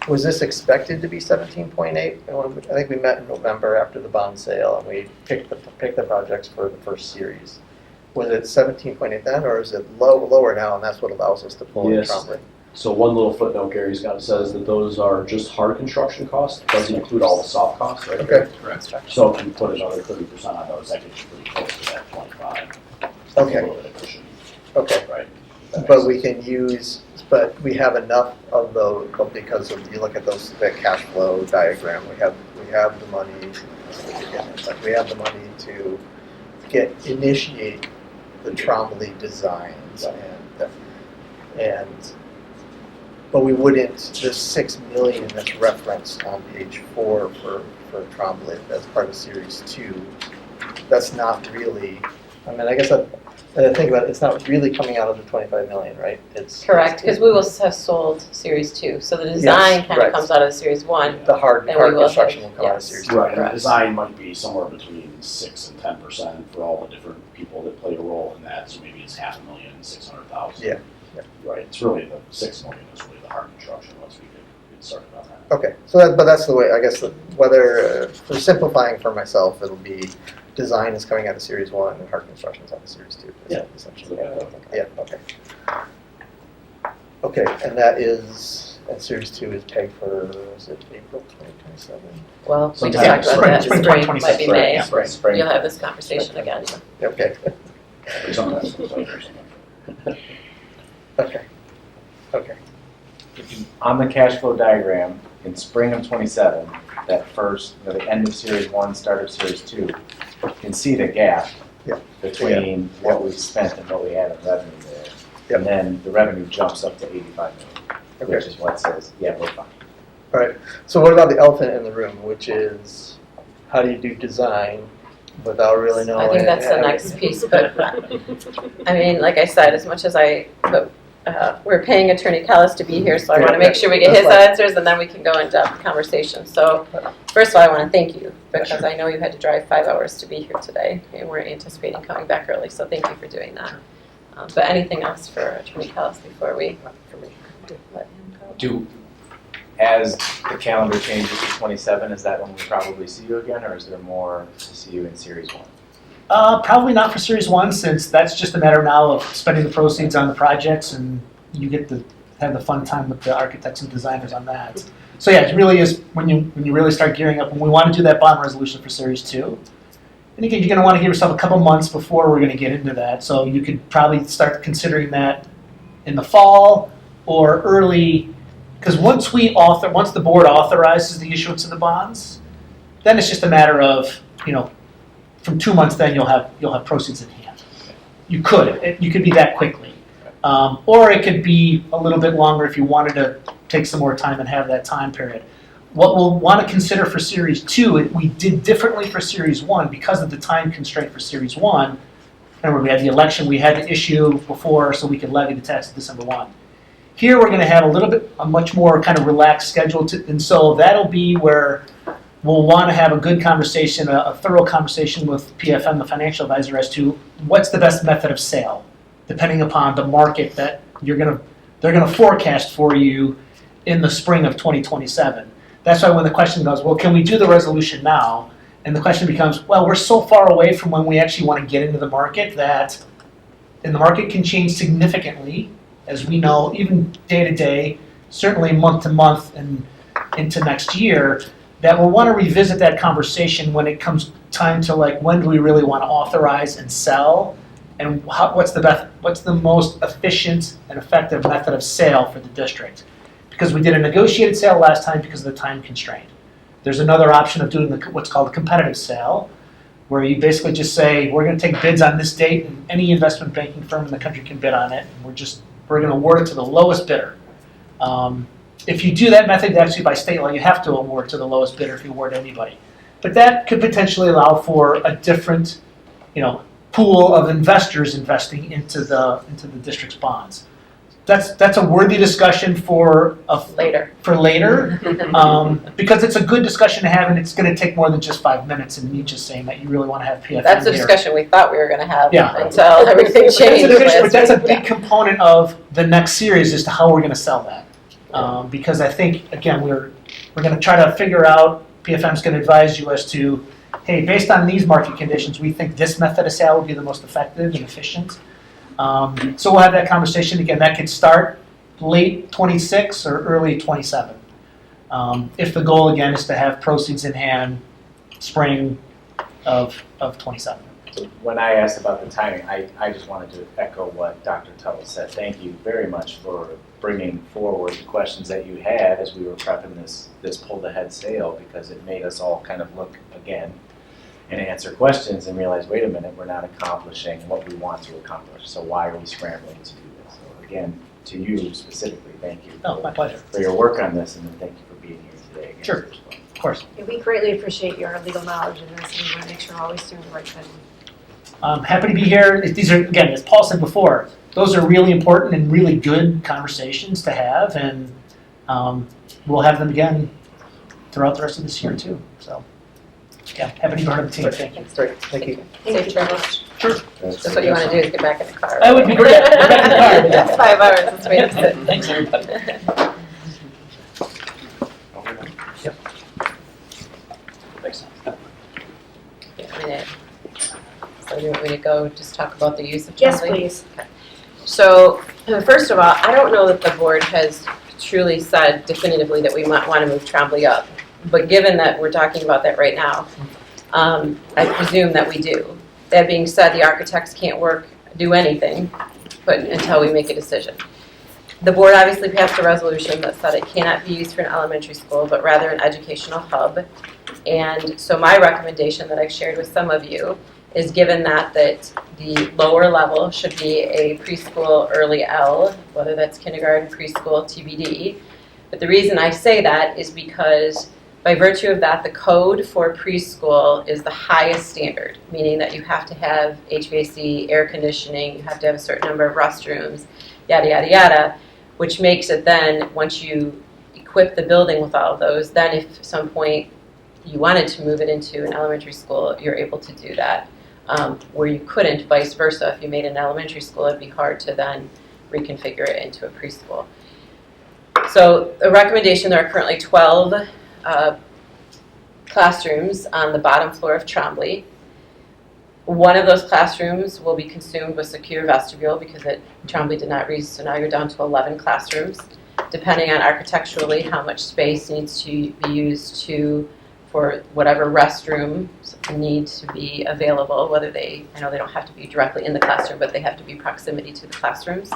Was this expected to be 17.8? I think we met in November after the bond sale, and we picked the projects for the first series. Was it 17.8 then, or is it lower now, and that's what allows us to pull in Yes. Trombley? So one little footnote Gary's got says that those are just hard construction costs. It doesn't include all the soft costs, right? Okay. So if you put another 30% on those, that gets you pretty close to that 25. Okay. A little bit of cushion, Okay, right? That but makes we can use, but we have enough of those, because of, you look at those, that cash flow diagram, we have the money, like we have the money to initiate the Trombley designs but we wouldn't, the 6 million that's referenced on page 4 for Trombley, that's part of series 2, that's not really, I mean, I guess I think about it, it's not really coming out of the 25 million, right? It's Correct, because we will have sold Series 2, so the design kind right. of comes out of Series 1. the hard Then we will construction will have- come out of yes. series 2. Right, and the Correct. design might be somewhere between 6 and 10% for all the different people that play a role in that, so maybe it's $500,000, $600,000. Yeah. Right, it's really the 6 million is really the hard construction once we get started on that. Okay, so but that's the way, I guess, whether, for simplifying for myself, it'll be design is coming out of series 1 and hard construction is out of series 2. Yeah. Essentially. Yeah, okay. Okay, and series 2 is pegged for, is it April 2027? Well, we just Sometime talked about that, spring spring, 2026, might be May. Yeah, Spring. spring. You'll have this conversation again. Okay, Or sometimes it's later or something. okay, okay. On the cash flow diagram, in spring of +27, that first, the end of series 1, start of series 2, you can see the gap Yeah. between what we've spent and what we had in revenue there. Yep. And then the revenue jumps up to 85 million, Okay. which is what says, yeah, we're fine. All right, so what about the elephant in the room, which is, how do you do design without really knowing? I think that's the next piece, but, I mean, like I said, as much as we're paying Attorney Callis to be here, so I want to make sure we get his answers, and then we can go into conversation. So, first of all, I want to thank you, because I know you had to drive 5 hours to be here today, and we're anticipating coming back early, so thank you for doing that. But anything else for Attorney Callis before we let him go? As the calendar changes to +27, is that when we probably see you again, or is there more to see you in series 1? Probably not for Series 1, since that's just a matter now of spending the proceeds on the projects, and you get to have the fun time with the architects and designers on that. So yeah, it really is when you really start gearing up, when we want to do that bond resolution for Series 2. And again, you're going to want to give yourself a couple months before we're going to get into that, so you could probably start considering that in the fall or early, because once the board authorizes the issuance of the bonds, then it's just a matter of, from 2 months, then you'll have proceeds in hand. You could be that quickly, or it could be a little bit longer if you wanted to take some more time and have that time period. What we'll want to consider for Series 2, we did differently for Series 1 because of the time constraint for Series 1. Remember, we had the election we had to issue before so we could levy the tax December 1. Here we're going to have a much more kind of relaxed schedule, and so that'll be where we'll want to have a good conversation, a thorough conversation with PFM, the financial advisor, as to what's the best method of sale, depending upon the market that they're going to forecast for you in the spring of 2027. That's why when the question goes, well, can we do the resolution now? And the question becomes, well, we're so far away from when we actually want to get into the market and the market can change significantly, as we know, even day to day, certainly month to month and into next year, that we'll want to revisit that conversation when it comes time to when do we really want to authorize and sell, and what's the most efficient and effective method of sale for the district. Because we did a negotiated sale last time because of the time constraint. There's another option of doing what's called a competitive sale, where you basically just say, we're going to take bids on this date, and any investment banking firm in the country can bid on it, and we're going to award it to the lowest bidder. If you do that method, actually by state law, you have to award to the lowest bidder if you award to anybody. But that could potentially allow for a different, pool of investors investing into the district's bonds. That's a worthy discussion for later, because it's a good discussion to have, and it's going to take more than just 5 minutes. And me just saying that you really want to have PFM That's a here. discussion we thought we were going to have until everything changed. But that's a big component of the next series as to how we're going to sell that. Because I think, again, we're going to try to figure out, PFM's going to advise you as to, hey, based on these market conditions, we think this method of sale would be the most effective and efficient. So we'll have that conversation. Again, that could start late 26 or early 27. If the goal, again, is to have proceeds in hand spring of 27. So when I asked about the timing, I just wanted to echo what Dr. Tuttle said. Thank you very much for bringing forward the questions that you had as we were prepping this pulled-ahead sale, because it made us all kind of look again and answer questions and realize, wait a minute, we're not accomplishing what we want to accomplish. So why are we scrambling to do this? So again, to you specifically, thank you Oh, my pleasure. for your work on this, and then thank you for being here today. Again. Sure. Of course. Yeah, we greatly appreciate your legal knowledge in this, and we want to make sure we're always doing the right thing. I'm happy to be here. These are, again, as Paul said before, those are really important and really good conversations to have, and we'll have them again throughout the rest of this year too. So, yeah, happy to be part of the team. Thank you. Great, thank you. Safe travels. Sure. That's what you want to do, is get back in the car. That would be great. Get back in the car, but yeah. That's 5 hours, let's wait a sit. Thanks, everybody. Yep. Thanks. So you want me to go just talk about the use of Yes, Trustee? please. So, first of all, I don't know that the board has truly said definitively that we might want to move Trombley up. But given that we're talking about that right now, I presume that we do. That being said, the architects can't do anything until we make a decision. The board obviously passed a resolution that said it cannot be used for an elementary school, but rather an educational hub. And so my recommendation that I've shared with some of you is, given that the lower level should be a preschool early L, whether that's kindergarten, preschool, TBD. But the reason I say that is because by virtue of that, the code for preschool is the highest standard, meaning that you have to have HVAC, air conditioning, you have to have a certain number of restrooms, yada, yada, yada, which makes it then, once you equip the building with all of those, then if at some point you wanted to move it into an elementary school, you're able to do that. Where you couldn't, vice versa, if you made an elementary school, it'd be hard to then reconfigure it into a preschool. So the recommendation, there are currently 12 classrooms on the bottom floor of Trombley. One of those classrooms will be consumed with secure vestibule because Trombley did not read, so now you're down to 11 classrooms. Depending on architecturally how much space needs to be used for whatever restrooms need to be available, I know they don't have to be directly in the classroom, but they have to be proximity to the classrooms.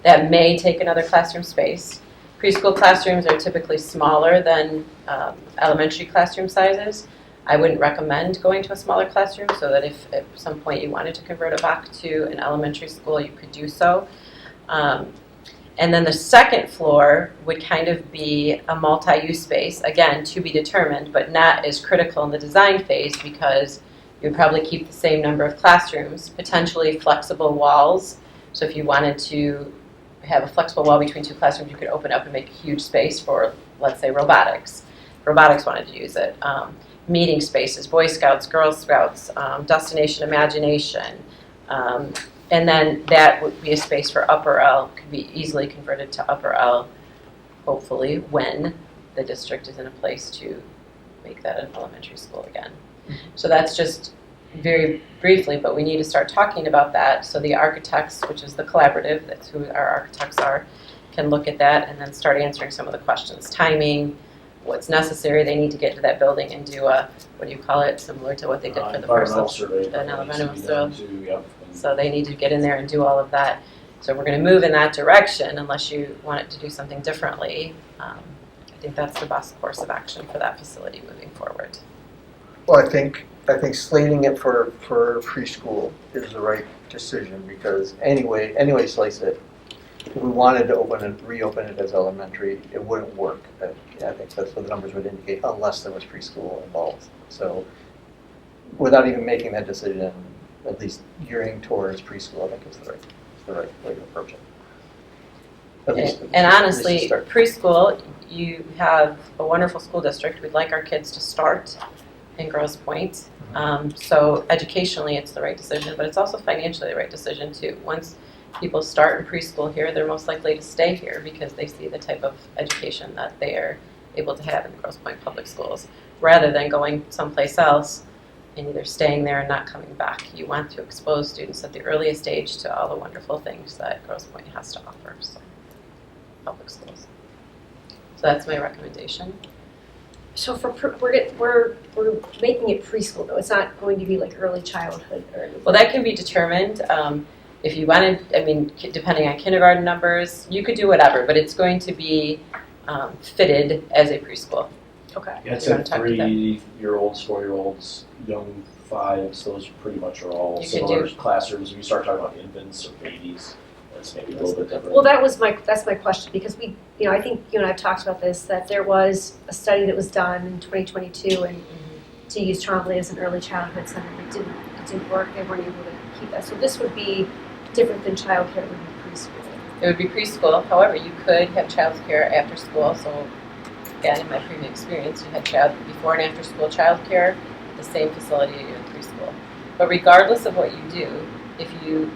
That may take another classroom space. Preschool classrooms are typically smaller than elementary classroom sizes. I wouldn't recommend going to a smaller classroom, so that if at some point you wanted to convert it back to an elementary school, you could do so. And then the second floor would kind of be a multi-use space, again, to be determined, but not as critical in the design phase because you'd probably keep the same number of classrooms, potentially flexible walls. So if you wanted to have a flexible wall between two classrooms, you could open up and make a huge space for, let's say, robotics. Robotics wanted to use it. Meeting spaces, Boy Scouts, Girl Scouts, Destination Imagination. And then that would be a space for upper L, could be easily converted to upper L, hopefully, when the district is in a place to make that an elementary school again. So that's just very briefly, but we need to start talking about that so the architects, which is the collaborative, that's who our architects are, can look at that and then start answering some of the questions. Timing, what's necessary, they need to get to that building and do a, what do you call it, similar to what they did for the first survey. an environmental survey. Yep. So they need to get in there and do all of that. So we're going to move in that direction unless you want it to do something differently. I think that's the best course of action for that facility moving forward. Well, I think slating it for preschool is the right decision because anyway slice it. If we wanted to reopen it as elementary, it wouldn't work. I think that's what the numbers would indicate unless there was preschool involved. So without even making that decision, at least gearing towards preschool, I think is the right way to approach it. And honestly, preschool, you have a wonderful school district. We'd like our kids to start in Grosse Pointe. So educationally, it's the right decision, but it's also financially the right decision too. Once people start in preschool here, they're most likely to stay here because they see the type of education that they are able to have in the Grosse Pointe Public Schools, rather than going someplace else and either staying there and not coming back. You want to expose students at the earliest age to all the wonderful things that Grosse Pointe has to offer, so public schools. So that's my recommendation. So we're making it preschool though. It's not going to be like early childhood or anything. Well, that can be determined. If you wanted, I mean, depending on kindergarten numbers, you could do whatever, but it's going to be fitted as a preschool. Okay. Yeah, it's You wanna at talk to them? 3-year-olds, 4-year-olds, young 5s, those pretty much are all You could similar do- classrooms. If you start talking about infants or babies, that's maybe a little bit different. Well, that's my question, because I think you and I have talked about this, that there was a study that was done in 2022 and to use Trombley as an early childhood center. It didn't work. They weren't able to keep that. So this would be different than childcare. It would be preschool. It would be preschool. However, you could have childcare after school. So, again, in my previous experience, you had before and after school childcare at the same facility you in preschool. But regardless of what you do, if you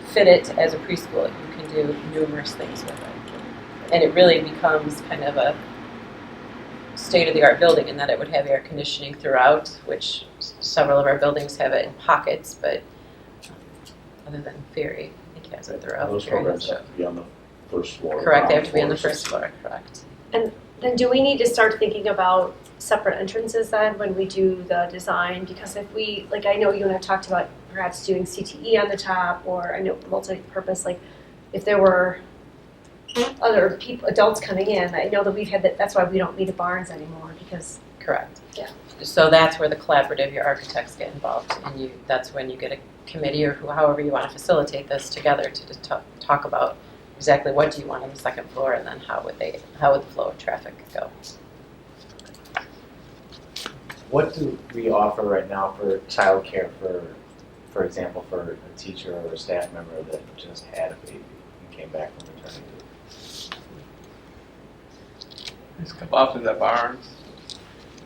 fit it as a preschool, you can do numerous things with it. And it really becomes kind of a state-of-the-art building in that it would have air conditioning throughout, which several of our buildings have it in pockets, but other than Ferry, I think it has it throughout. Those Ferry programs has it. have to be on the first floor. Correct, they have ground to be on the floor, first floor, correct. Then do we need to start thinking about separate entrances then when we do the design? Because if we, like I know you and I talked about perhaps doing CTE on the top, or I know multi-purpose, like if there were other people, adults coming in, I know that we've had that, that's why we don't need a Barnes anymore, because, Correct. Yeah. So that's where the collaborative, your architects get involved, and that's when you get a committee or however you want to facilitate this together to talk about exactly what do you want on the second floor, and then how would the flow of traffic go. What do we offer right now for childcare for example, for a teacher or a staff member that just had a baby and came back from maternity leave? There's a couple options at Barnes.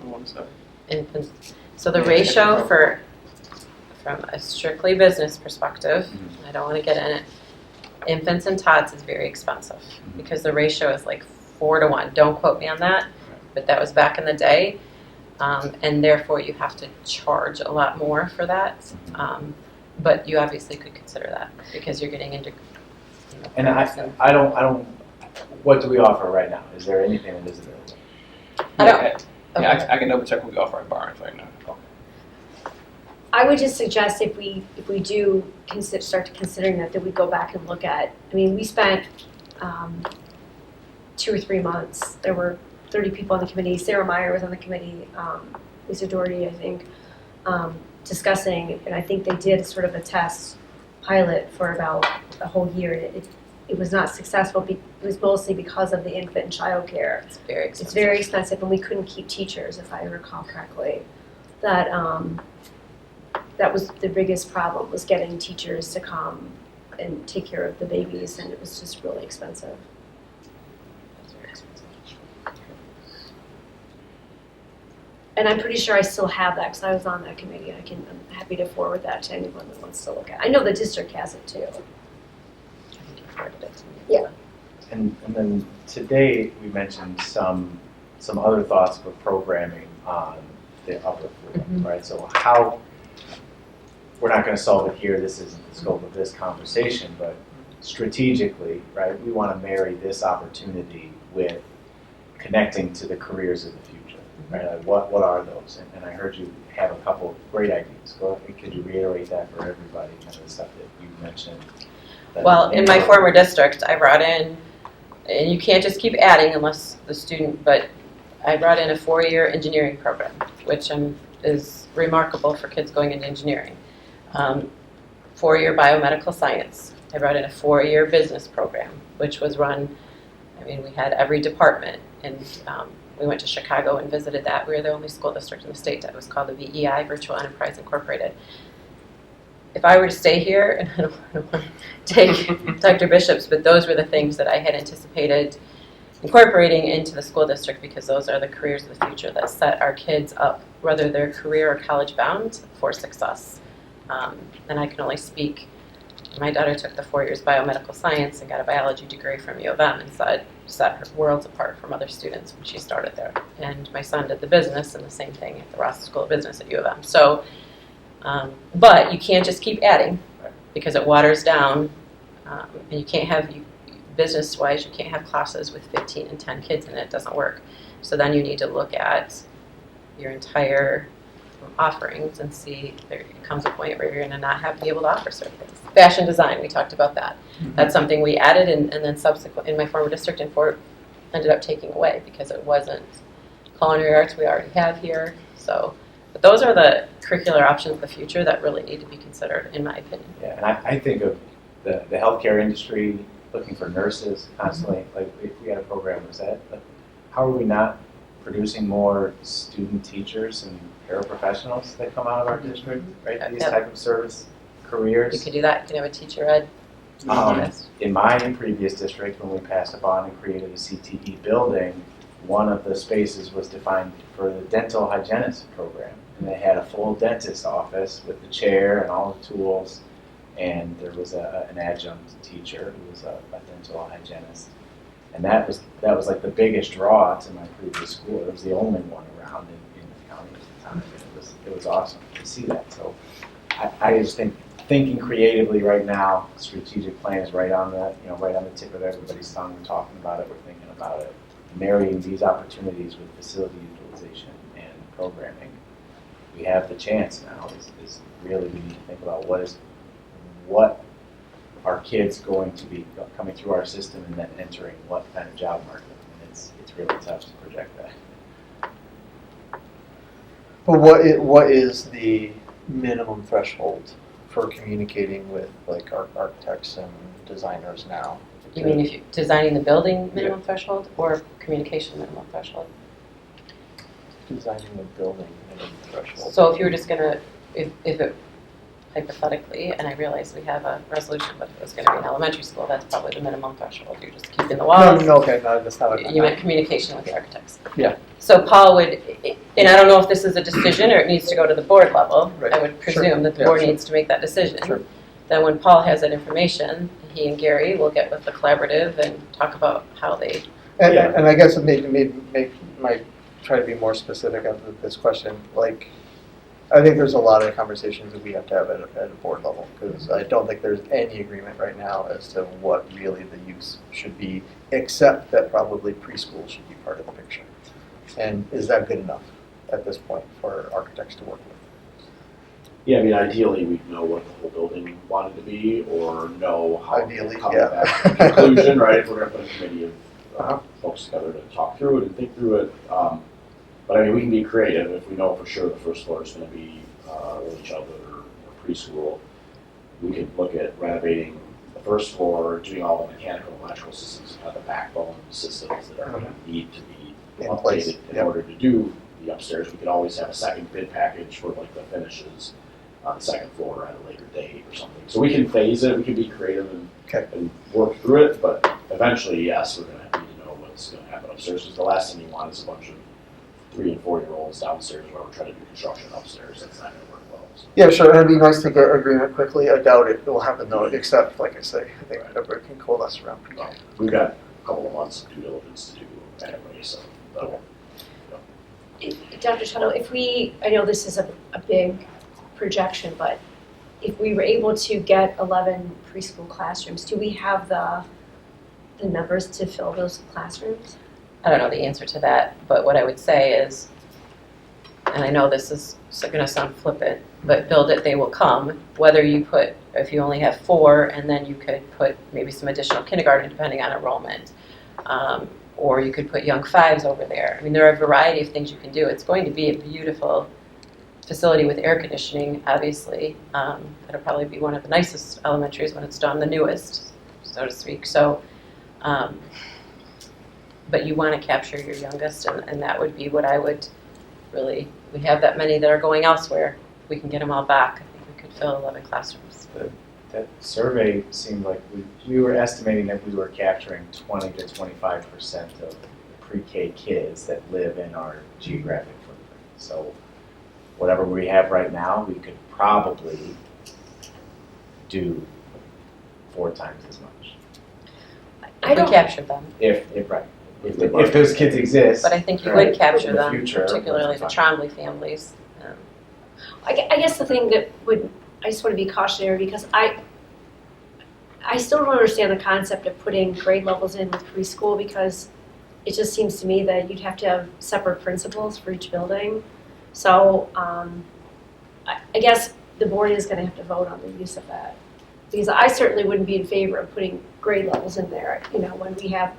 I want to say. Infants. So the ratio from a strictly business perspective, I don't want to get in it, infants and tots is very expensive because the ratio is like 4-to-1. Don't quote me on that, but that was back in the day. And therefore you have to charge a lot more for that. But you obviously could consider that because you're getting into. And I don't, what do we offer right now? Is there anything that is available? I don't. Yeah, I can double check what we offer at Barnes right now. I would just suggest if we do start considering that we go back and look at, I mean, we spent 2 or 3 months, there were 30 people on the committee, Sarah Meyer was on the committee, Lisa Doherty, I think, discussing, and I think they did sort of a test pilot for about a whole year. It was not successful. It was mostly because of the infant and child care. It's very expensive. It's very expensive, and we couldn't keep teachers, if I recall correctly. That was the biggest problem, was getting teachers to come and take care of the babies, and it was just really expensive. It's very expensive. And I'm pretty sure I still have that, because I was on that committee. I'm happy to forward that to anyone that wants to look at it. I know the district has it too. Yeah. And then today, we mentioned some other thoughts for programming on the upper floor, right? So how, we're not gonna solve it here, this isn't the scope of this conversation, but strategically, right, we wanna marry this opportunity with connecting to the careers of the future, right? Like what are those? And I heard you have a couple of great ideas. Could you reiterate that for everybody, kind of the stuff that you mentioned? Well, in my former district, I brought in, and you can't just keep adding unless the student, but I brought in a 4-year engineering program, which is remarkable for kids going into engineering. 4-year biomedical science. I brought in a 4-year business program, which was run, I mean, we had every department, and we went to Chicago and visited that. We were the only school district in the state that was called the VEI, Virtual Enterprise Incorporated. If I were to stay here, and I don't want to take Dr. Bishop's, but those were the things that I had anticipated incorporating into the school district, because those are the careers of the future that set our kids up, whether they're career or college bound, for success. And I can only speak My daughter took the 4 years biomedical science and got a biology degree from U of M and set her worlds apart from other students when she started there. And my son did the business and the same thing at the Ross School of Business at U of M. So, but you can't just keep adding because it waters down, and you can't have, business-wise, you can't have classes with 15 and 10 kids and it doesn't work. So then you need to look at your entire offerings and see there comes a point where you're going to not be able to offer certain things. Fashion design, we talked about that. That's something we added and then subsequent in my former district in Fort ended up taking away because it wasn't culinary arts we already have here. So, but those are the curricular options of the future that really need to be considered, in my opinion. Yeah, and I think of the healthcare industry looking for nurses constantly. Like if we had a program that said, how are we not producing more student teachers and paraprofessionals that come out of our district, right? These Yep. type of service You careers. could do that. You can have a teacher ed. Yes. In my previous district, when we passed a bond and created a CTE building, one of the spaces was defined for the dental hygienist program. And they had a full dentist office with the chair and all the tools. And there was an adjunct teacher who was a dental hygienist. And that was like the biggest draw to my previous school. It was the only one around in the county at the time. It was awesome to see that. So I just think thinking creatively right now, strategic plan is right on the tip of everybody's tongue. We're talking about it, we're thinking about it. Marrying these opportunities with facility utilization and programming. We have the chance now is really we need to think about what are kids going to be coming through our system and then entering what kind of job market. And it's really tough to project that. But what is the minimum threshold for communicating with like our architects and designers now? You mean if you're designing the building minimum threshold or communication minimum threshold? Designing the building minimum threshold. So if you were just gonna, if it, hypothetically, and I realize we have a resolution, but if it was gonna be an elementary school, that's probably the minimum threshold. You're just keeping the walls. No, okay, no, that's not what You meant communication with the architects. Yeah. So Paul would, and I don't know if this is a decision or it needs to go to the board level. Right. I would presume Sure. that the Yeah, board sure. needs to make that decision. Sure. Then when Paul has that information, he and Gary will get with the collaborative and talk about how they. And I guess it might try to be more specific on this question. Like, I think there's a lot of conversations that we have to have at a board level because I don't think there's any agreement right now as to what really the use should be, except that probably preschool should be part of the picture. And is that good enough at this point for architects to work with? Yeah, I mean, ideally, we'd know what the whole building wanted to be, or know how Ideally, to come yeah. to that conclusion, right? If we're gonna put a committee of Uh-huh. folks together to talk through it and think through it. But I mean, we can be creative if we know for sure the first floor is gonna be early childhood or preschool. We could look at renovating the first floor, doing all the mechanical and electrical systems, kind of the backbone systems that are gonna need to be In place, updated in yep. order to do the upstairs. We could always have a second bid package for like the finishes on the second floor at a later date or something. So we can phase it, we can be creative and work through it, but eventually, yes, we're gonna need to know what's gonna happen upstairs, because the last thing you want is a bunch of 3 and 4-year-olds downstairs while we're trying to do construction upstairs. That's not gonna work well. So. Yeah, sure, and it'd be nice to get agreement quickly. I doubt it will happen though, except, like I say, I think everybody can coalesce around pretty Well, quick. we've got a couple of months of due diligence to do anyway, so. Dr. Tuttle, I know this is a big projection, but if we were able to get 11 preschool classrooms, do we have the numbers to fill those classrooms? I don't know the answer to that, but what I would say is, and I know this is going to sound flippant, but build it, they will come. Whether you if you only have 4, and then you could put maybe some additional kindergarten depending on enrollment, or you could put young 5s over there. I mean, there are a variety of things you can do. It's going to be a beautiful facility with air conditioning, obviously. It'll probably be one of the nicest elementaries when it's done, the newest, so to speak. So. But you want to capture your youngest, and that would be what I would really, we have that many that are going elsewhere. If we can get them all back, I think we could fill 11 classrooms. That survey seemed like we were estimating that we were capturing 20 to 25% of the pre-K kids that live in our geographic footprint. So whatever we have right now, we could probably do 4 times as much. I We don't, captured them, Right. If those kids exist. but I think you right, would capture in the them, future, particularly the Trombley families. I guess the thing that I just want to be cautionary because I still don't understand the concept of putting grade levels in with preschool because it just seems to me that you'd have to have separate principals for each building. So I guess the board is going to have to vote on the use of that. Because I certainly wouldn't be in favor of putting grade levels in there, when we have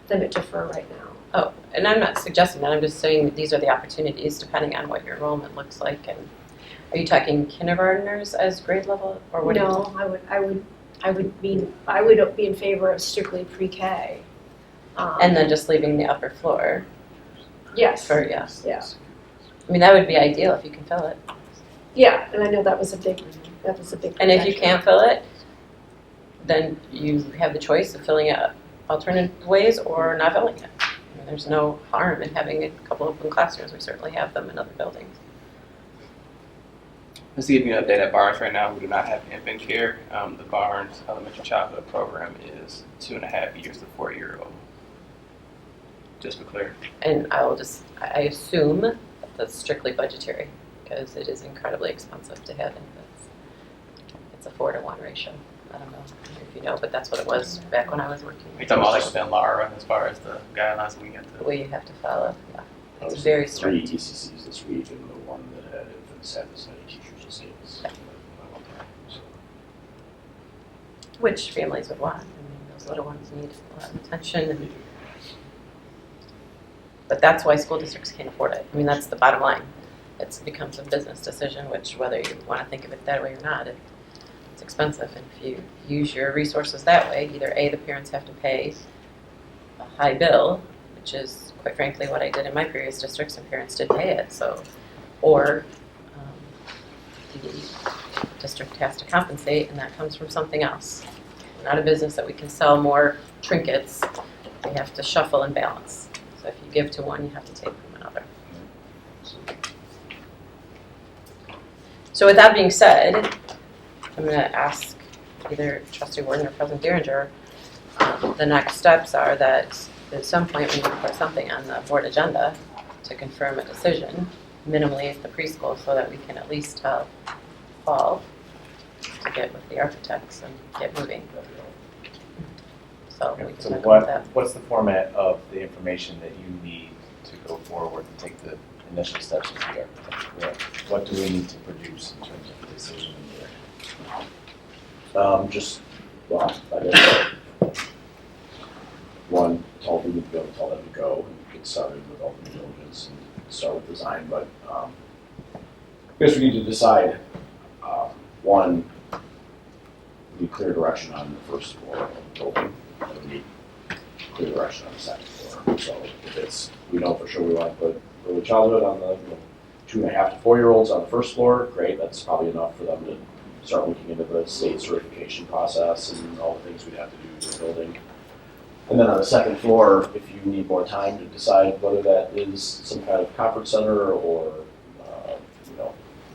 them at defer right now. Oh, and I'm not suggesting that, I'm just saying that these are the opportunities depending on what your enrollment looks like. And are you talking kindergartners as grade level or what? No, I would be in favor of strictly pre-K. And then just leaving the upper floor Yes, for, yes. yeah, I mean, that would be ideal if you can fill it. yeah, and I know that was a big. And if you projection. can't fill it, then you have the choice of filling it alternate ways or not filling it. I mean, there's no harm in having a couple open classrooms. We certainly have them in other buildings. Just to give you an update at Barnes right now, we do not have infant care. The Barnes Elementary Childhood Program is 2.5 years to 4-year-old. Just for clarity. And I assume that that's strictly budgetary because it is incredibly expensive to have infants. It's a 4-to-1 ratio. I don't know if you know, but that's what it was back when I was working. We talking about like within Lara as far as the guidelines we get The to. way you have to follow, yeah. I It's was very in 3 strict. ECCs this week, and the one that had infants had as many teachers as kids. So, Which families would want. I mean, those little ones need a lot of attention. But that's why school districts can't afford it. I mean, that's the bottom line. It becomes a business decision, which whether you want to think of it that way or not, it's expensive. And if you use your resources that way, either A, the parents have to pay a high bill, which is quite frankly what I did in my previous districts, and parents did pay it. So, or the district has to compensate, and that comes from something else. We're not a business that we can sell more trinkets. We have to shuffle and balance. So if you give to one, you have to take from another. So with that being said, I'm going to ask either Trustee Worden or President Derringer, the next steps are that at some point we need to put something on the board agenda to confirm a decision, minimally at the preschool, so that we can at least tell fall to get with the architects and get moving. So we can So talk about that. what's the format of the information that you need to go forward and take the initial steps with the architect? What do we need to produce in terms of the decision here? I guess, one, we need to be able to tell them to go and get started with all the due diligence and start with design, but I guess we need to decide, one, we need clear direction on the first floor of the building, and we need clear direction on the second floor. So if it's, we know for sure we want to put early childhood on the 2.5 to 4-year-olds on the first floor, great, that's probably enough for them to start looking into the state certification process and all the things we'd have to do to the building. And then on the second floor, if you need more time to decide whether that is some kind of conference center or,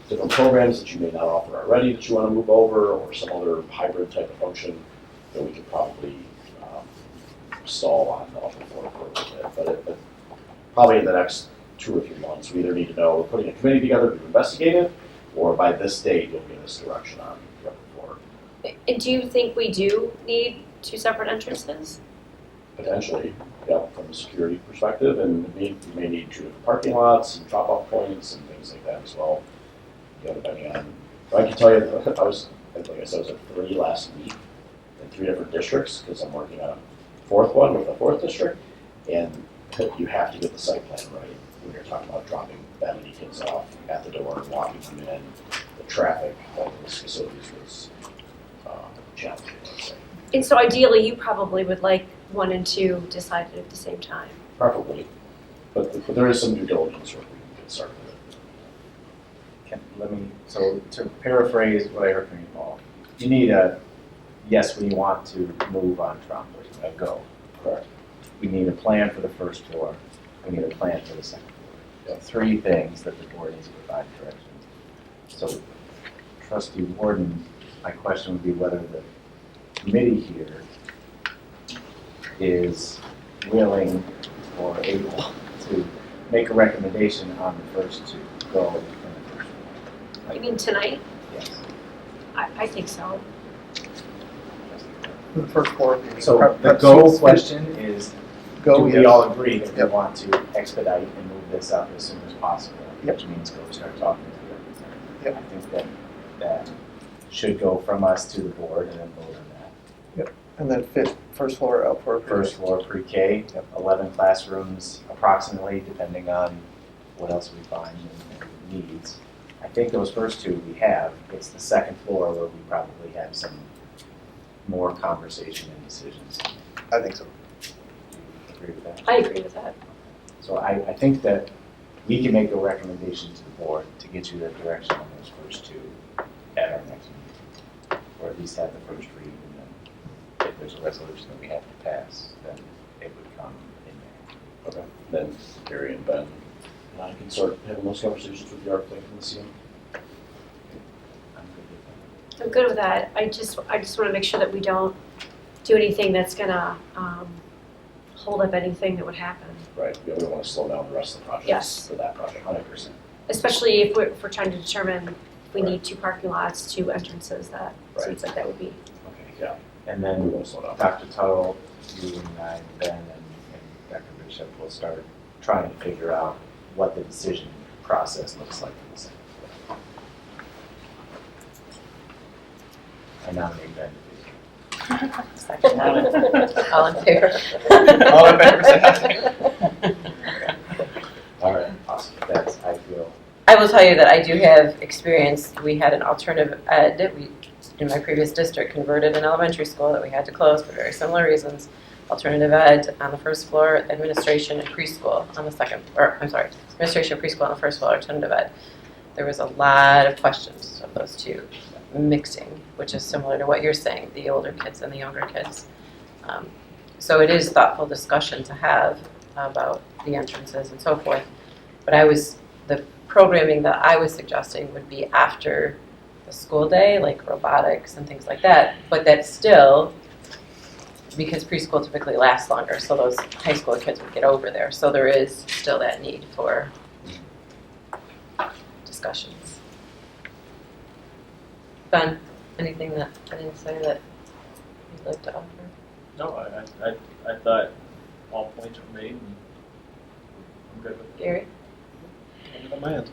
different programs that you may not offer already that you want to move over, or some other hybrid type of function, then we could probably stall on the upper floor for a little bit. But probably in the next 2 or 3 months, we either need to know we're putting a committee together to investigate it, or by this date, you'll give us direction on the upper floor. And do you think we do need 2 separate entrances? Potentially, yeah, from a security perspective, and we may need 2 different parking lots and drop-off points and things like that as well. Depending on, I can tell you, like I said, I was at 3 last week in 3 different districts, because I'm working on a 4th one with the 4th district, and you have to get the site plan right when you're talking about dropping that many kids off at the door and walking them in. The traffic at those facilities was challenging, let's say. And so ideally, you probably would like 1 and 2 decided at the same time. Preferably, but there is some due diligence work we can get started with. So to paraphrase what I heard from you, Paul, you need a yes when you want to move on Trombley, a go. Correct. We need a plan for the first floor. We need a plan for the second floor. 3 things that the board needs to provide direction. So, Trustee Worden, my question would be whether the committee here is willing or able to make a recommendation on the first two, go in the first one. You mean tonight? Yes. I think so. The first floor. So the go question is, do Go, we yes. all agree that we Yep. want to expedite and move this up as soon as possible? Yep. Which means go start talking to the representative. Yep. I think that should go from us to the board and then vote on that. And then first floor out for. First floor pre-K, 11 classrooms approximately, depending on what else we find and needs. I think those first two we have. It's the second floor where we probably have some more conversation and decisions. I think so. Agree with that? I agree with that. So I think that we can make a recommendation to the board to get you the direction on those first two at our next meeting. Or at least have the first read, and then if there's a resolution that we have to pass, then it would come in there. Okay. Then Gary and Ben and I can start having those conversations with the architect and the CM. I'm good with that. I'm good with that. I just want to make sure that we don't do anything that's gonna hold up anything that would happen. Right, yeah, we don't want to slow down the rest of the projects Yes. for that project, 100%. Especially if we're trying to determine if we Right. need 2 parking lots, 2 entrances, that Right. seems like that would be. Okay. Yeah, And we then won't slow down. Dr. Tuttle, you and I, and Ben, and Dr. Bishop will start trying to figure out what the decision process looks like for the second floor. I nominate Ben to be. All in favor? All in favor, say aye. All right, awesome. That's, I feel, I will tell you that I do have experience. We had an alternative ed. We, in my previous district, converted an elementary school that we had to close for very similar reasons. Alternative ed on the first floor, administration and preschool on the second, or I'm sorry, administration and preschool on the first floor, alternative ed. There was a lot of questions of those two mixing, which is similar to what you're saying, the older kids and the younger kids. So it is thoughtful discussion to have about the entrances and so forth. But the programming that I was suggesting would be after the school day, like robotics and things like that. But that's still, because preschool typically lasts longer, so those high school kids would get over there. So there is still that need for discussions. Ben, anything that I didn't say that you'd like to offer? No, I thought all points were made, and I'm good with Gary? it on my end.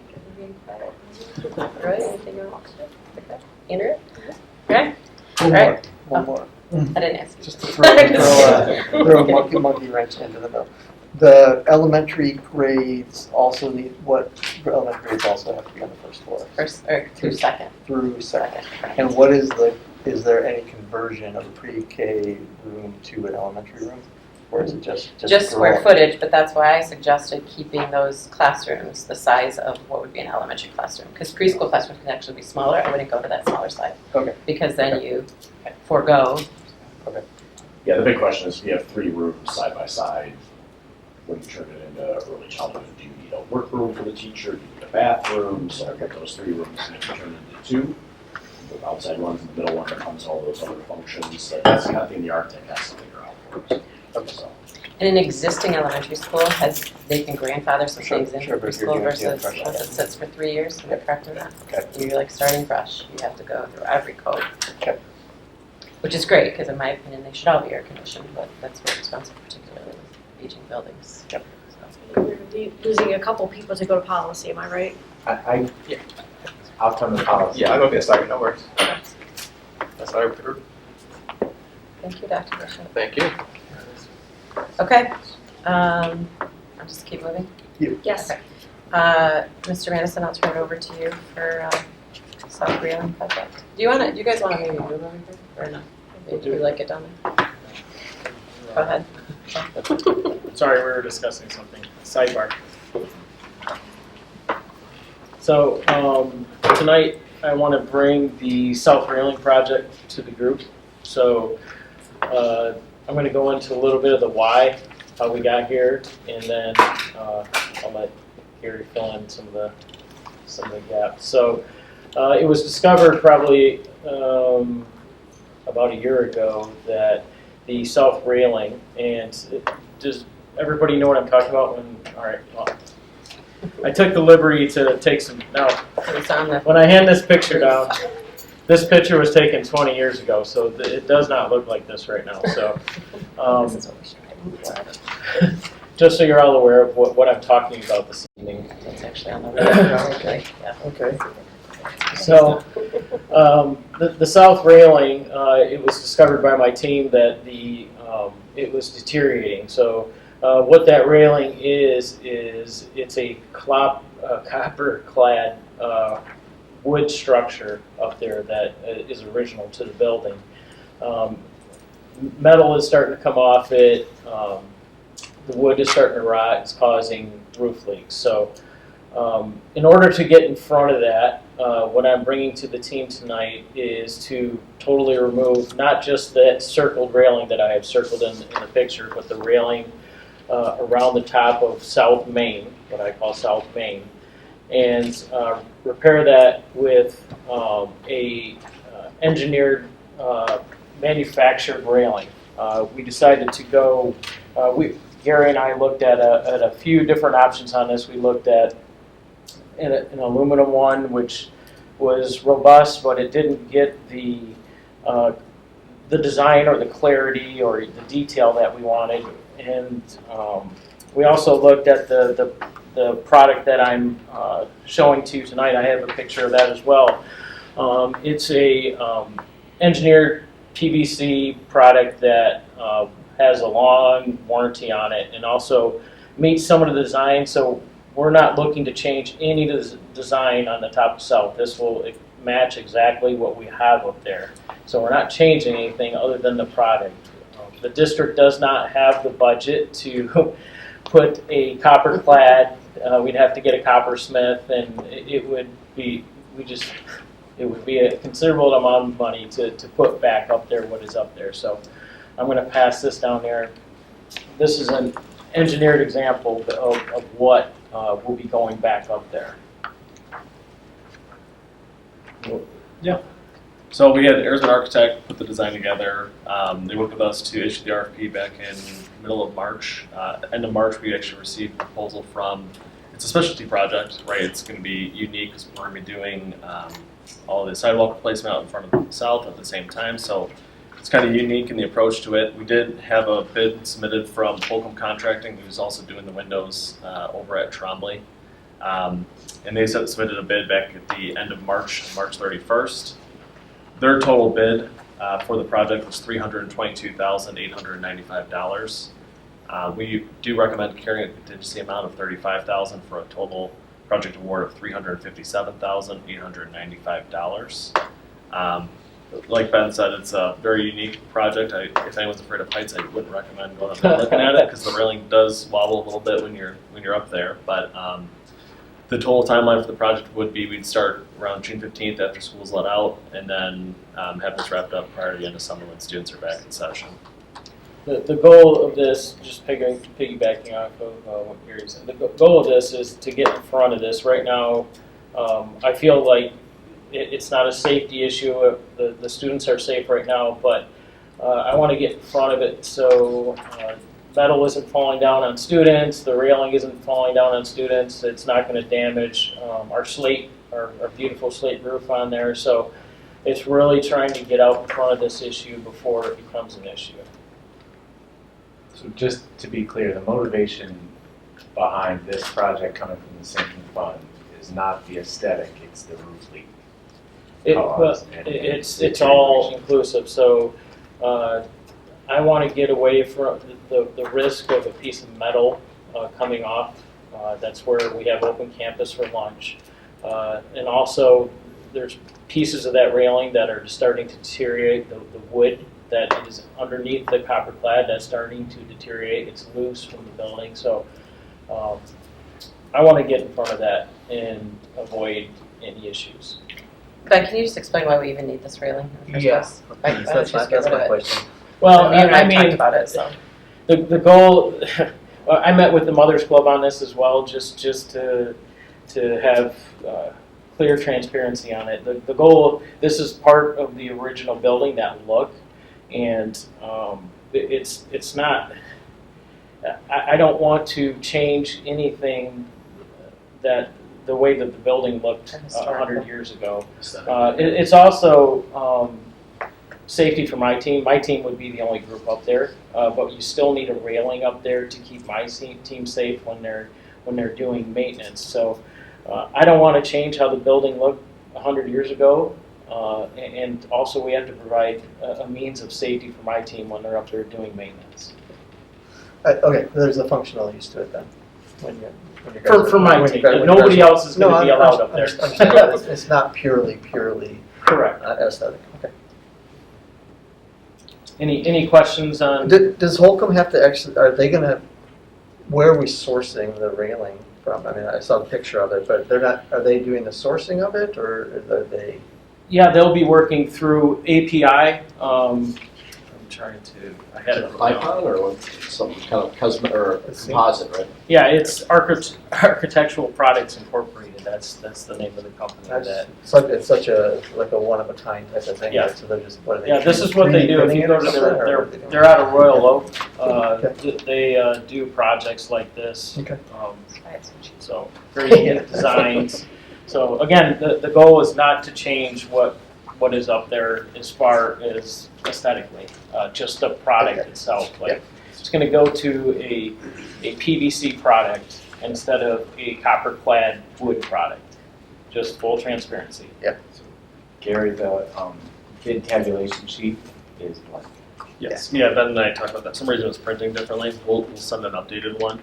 Roy, anything else? Okay. Andrea? Okay. One Right. more, one more. I didn't ask you. Just to throw a monkey wrench into the middle. The elementary grades also need, what elementary grades also have to be on the first floor? First, or through second. Through second. And what is is there any conversion of a pre-K room to an elementary room? Or is it just Square growing? footage, but that's why I suggested keeping those classrooms the size of what would be an elementary classroom. Because preschool classrooms can actually be smaller. I wouldn't go to that smaller side. Okay. Because then you forego. Yeah, the big question is, if you have 3 rooms side by side, when you turn it into early childhood, do you need a workroom for the teacher, do you need a bathroom? So I've got those 3 rooms, and if you turn it into 2, the outside one's in the middle one becomes all those other functions. So that's the kind of thing the architect has to figure out for us. So, And an existing elementary school they can grandfather some Sure, things in sure, for but if you're preschool doing versus fresh, once yeah. it sits for 3 years, am I correct in that? Okay. You're like starting fresh, you have to go through every code. Okay. Which is great, because in my opinion, they should all be air conditioned, but that's very expensive, particularly with aging buildings. Yep. So. We're losing a couple people to go to policy, am I right? Yeah. I'll come to policy. Yeah, I'm okay starting, no worries. That's all right with the group. Thank you, Dr. Bishop. Thank you. Okay, I'll just keep moving. Yes. Okay. Mr. Matteson, I'll turn it over to you for South Realpoint project. Do you guys want to maybe move over here or no? Maybe you like it down there? Go ahead. Sorry, we were discussing something. Sidebar. So tonight I want to bring the South Railing project to the group. So I'm going to go into a little bit of the why, how we got here, and then I'll let Gary fill in some of the gaps. So it was discovered probably about a year ago that the south railing, and does everybody know what I'm talking about? All right, well, I took the liberty to take some, now, It's on the, when I hand this picture down, this picture was taken 20 years ago, so it does not look like this right now. So, this is what we should just so you're all aware of what I'm talking about this evening. It's actually on the Okay. Okay. So, the south railing, it was discovered by my team that it was deteriorating. So, what that railing is it's a copper-clad wood structure up there that is original to the building. Metal is starting to come off it. The wood is starting to rot. It's causing roof leaks. So, in order to get in front of that, what I'm bringing to the team tonight is to totally remove not just that circled railing that I have circled in the picture, but the railing around the top of South Main, what I call South Main, and repair that with a engineered manufactured railing. We decided to go, Gary and I looked at a few different options on this. We looked at an aluminum one, which was robust, but it didn't get the design or the clarity or the detail that we wanted. And we also looked at the product that I'm showing to you tonight. I have a picture of that as well. It's a engineered PVC product that has a long warranty on it and also meets some of the design. So we're not looking to change any of the design on the top of South. This will match exactly what we have up there. So we're not changing anything other than the product. The district does not have the budget to put a copper clad. We'd have to get a coppersmith, and it would be a considerable amount of money to put back up there what is up there. So I'm going to pass this down there. This is an engineered example of what will be going back up there. So we had Arizona Architect put the design together. They worked with us to issue the RFP back in middle of March. End of March, we actually received a proposal from, it's a specialty project, right? It's going to be unique because we're going to be doing all the sidewalk replacement out in front of the South at the same time. So it's kind of unique in the approach to it. We did have a bid submitted from Fulcum Contracting, who's also doing the windows over at Trombley. And they submitted a bid back at the end of March, March 31st. Their total bid for the project was $322,895. We do recommend carrying a contingency amount of $35,000 for a total project award of $357,895. Like Ben said, it's a very unique project. If anyone's afraid of heights, I wouldn't recommend going up and looking at it because the railing does wobble a little bit when you're up there. But the total timeline for the project would be we'd start around June 15th after school's let out, and then have this wrapped up prior to the end of summer when students are back in session. The goal of this, just piggybacking off of what Gary said, the goal of this is to get in front of this. Right now, I feel like it's not a safety issue. The students are safe right now, but I want to get in front of it so metal isn't falling down on students, the railing isn't falling down on students, it's not going to damage our slate, our beautiful slate roof on there. So it's really trying to get out in front of this issue before it becomes an issue. So just to be clear, the motivation behind this project coming from the sinking fund is not the aesthetic, it's the roof leak. It's all inclusive. So I want to get away from the risk of a piece of metal coming off. That's where we have open campus for lunch. And also there's pieces of that railing that are starting to deteriorate. The wood that is underneath the copper clad that's starting to deteriorate. It's loose from the building. So I want to get in front of that and avoid any issues. Ben, can you just explain why we even need this railing? Yes, that's my question. Well, you and I I mean, talked about it, so. The goal, I met with the Mothers Club on this as well, just to have clear transparency on it. The goal, this is part of the original building, that look, and it's not, I don't want to change anything that, the way that the building looked 100 years ago. It's also safety for my team. My team would be the only group up there, but you still need a railing up there to keep my team safe when they're doing maintenance. So I don't want to change how the building looked 100 years ago, and also we have to provide a means of safety for my team when they're up there doing maintenance. Okay, there's a functional use to it then, when you guys For my when team, you guys- when you nobody guys- else is going to be allowed up there. It's not purely Correct. aesthetic, okay. Any questions on? Does Holcomb have to actually, are they gonna, where are we sourcing the railing from? I mean, I saw the picture of it, but they're not, are they doing the sourcing of it, or are they? Yeah, they'll be working through API. I'm trying to, I had it. Icon or what, some kind of cosmetic or composite, right? Yeah, it's Architectural Products Incorporated. That's the name of the company. That. It's such a, like a one-of-a-kind type of thing, Yeah. right? So they're just, what are they? Yeah, this is what they do. If you go to they're out of Royal Oak. They do projects like this. Okay. So very unique designs. So again, the goal is not to change what is up there as far as aesthetically, just the product itself. Like it's going to go to a PVC product instead of a copper-clad wood product. Just full transparency. Yeah. Gary, the bid tabulation sheet is blank. Yes, yeah, Ben and I talked about that. For some reason it was printing differently. We'll send an updated one.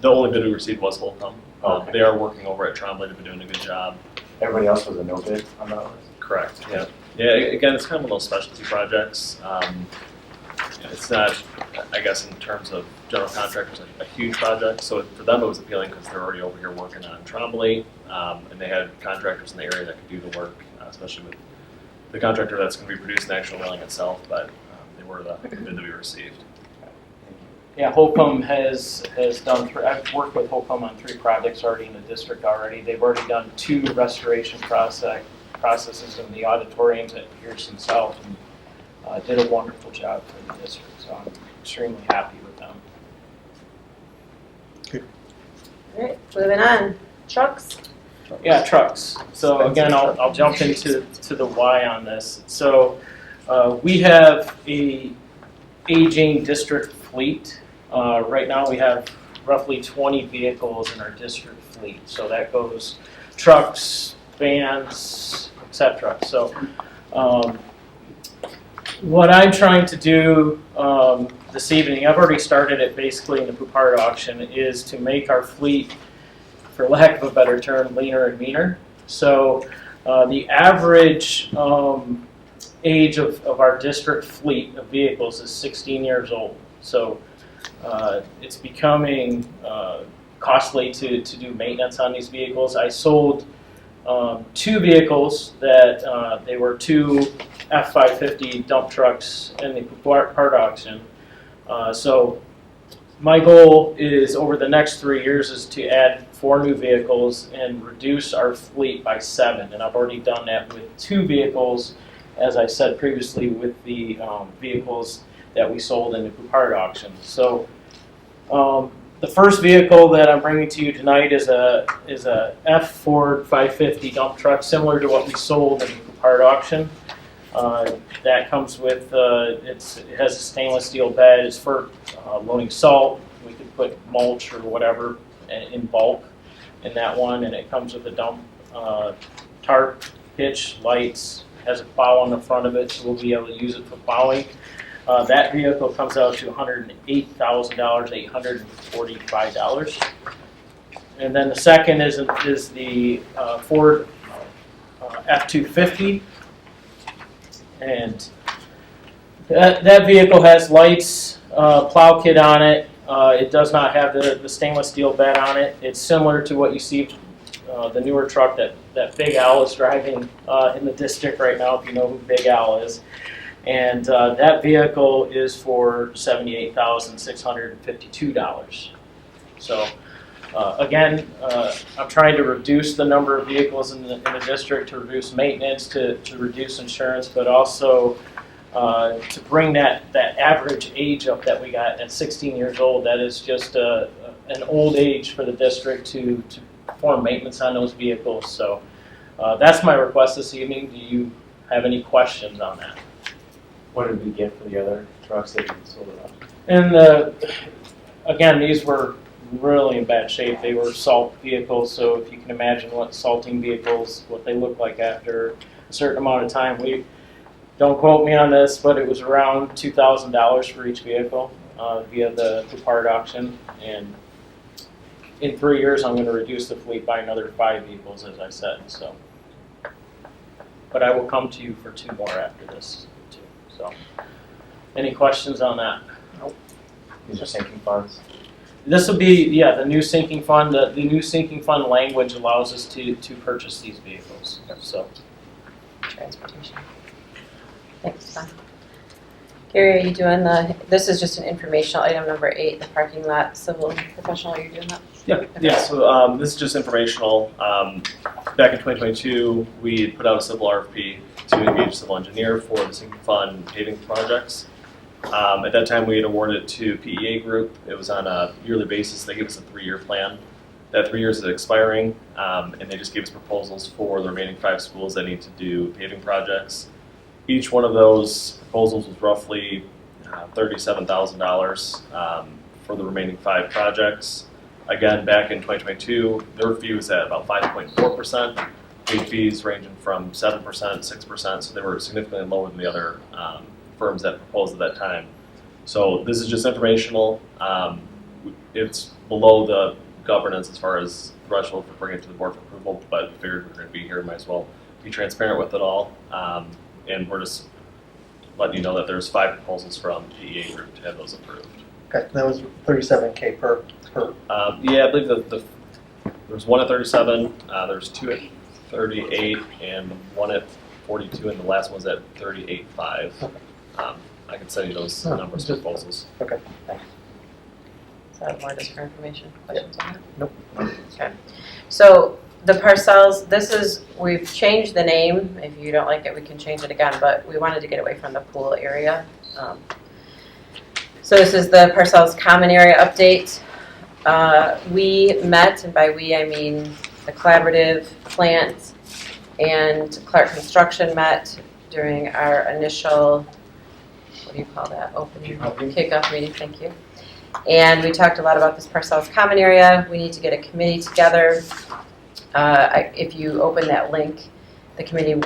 The only bid we received was Holcomb. Okay. They are working over at Trombley. They've been doing a good job. Everybody else was a no bid on that list? Correct, yeah. Yeah, again, it's kind of one of those specialty projects. It's not, I guess, in terms of general contractors, a huge project. So for them, it was appealing because they're already over here working on Trombley, and they had contractors in the area that could do the work, especially with the contractor that's going to be producing the actual railing itself. But they were the bid that we received. Yeah, Holcomb has done, I've worked with Holcomb on 3 projects already in the district already. They've already done 2 restoration processes in the auditoriums at Pearson South, and did a wonderful job for the district, so I'm extremely happy with them. All right, moving on. Trucks? Yeah, trucks. So again, I'll jump into the why on this. So we have a aging district fleet. Right now we have roughly 20 vehicles in our district fleet. So that goes trucks, vans, etc. So what I'm trying to do this evening, I've already started it basically in the Poupard auction, is to make our fleet, for lack of a better term, leaner and meaner. So the average age of our district fleet of vehicles is 16 years old. So it's becoming costly to do maintenance on these vehicles. I sold 2 vehicles that they were 2 F-550 dump trucks in the Poupard auction. So my goal is over the next 3 years is to add 4 new vehicles and reduce our fleet by 7. And I've already done that with 2 vehicles, as I said previously, with the vehicles that we sold in the Poupard auction. So the first vehicle that I'm bringing to you tonight is a F Ford 550 dump truck, similar to what we sold in the Poupard auction. That comes with, it has a stainless steel bed. It's for loading salt. We could put mulch or whatever in bulk in that one, and it comes with a dump tarp, hitch, lights, has a plow on the front of it, so we'll be able to use it for plowing. That vehicle comes out to $108,000, $845. And then the second is the Ford F-250. And that vehicle has lights, plow kit on it. It does not have the stainless steel bed on it. It's similar to what you see the newer truck that Big Al is driving in the district right now, if you know who Big Al is. And that vehicle is for $78,652. So Again, I'm trying to reduce the number of vehicles in the district, to reduce maintenance, to reduce insurance, but also to bring that average age up that we got at 16 years old. That is just an old age for the district to perform maintenance on those vehicles. So that's my request this evening. Do you have any questions on that? What did we get for the other trucks that you sold it off? And again, these were really in bad shape. They were salt vehicles, so if you can imagine what salting vehicles, what they look like after a certain amount of time. Don't quote me on this, but it was around $2,000 for each vehicle via the part auction. And in 3 years, I'm going to reduce the fleet by another 5 vehicles, as I said. So, but I will come to you for 2 more after this, too. So, any questions on that? These are sinking funds. This will be, yeah, the new sinking fund. The new sinking fund language allows us to purchase these vehicles. So, Transportation. Thanks, Tom. Gary, are you doing this is just an informational item number 8, the parking lot civil professional, are you doing that? Yeah. So this is just informational. Back in 2022, we put out a civil RFP to engage a civil engineer for the sinking fund paving projects. At that time, we had awarded it to PEA Group. It was on a yearly basis. They gave us a 3-year plan. That 3 years is expiring, and they just gave us proposals for the remaining 5 schools that need to do paving projects. Each one of those proposals was roughly $37,000 for the remaining 5 projects. Again, back in 2022, their fee was at about 5.4%. Paid fees ranging from 7%, 6%, so they were significantly lower than the other firms that proposed at that time. So this is just informational. It's below the governance as far as threshold for bringing it to the board for approval, but figured we're going to be here, might as well be transparent with it all. And we're just letting you know that there's 5 proposals from PEA Group to have those approved. Okay, that was $37K per. Yeah, I believe there's one at 37, there's 2 at 38, and 1 at 42, and the last one's at 38.5. I can send you those numbers just proposals. Okay, thanks. Is that more just for information? Questions on that? Nope. Okay. So the parcels, we've changed the name. If you don't like it, we can change it again, but we wanted to get away from the pool area. So this is the parcels common area update. We met, and by we I mean the collaborative, Plante, and Clark Construction met during our initial, what do you call that, kickoff meeting, thank you. And we talked a lot about this parcels common area. We need to get a committee together. If you open that link, the committee,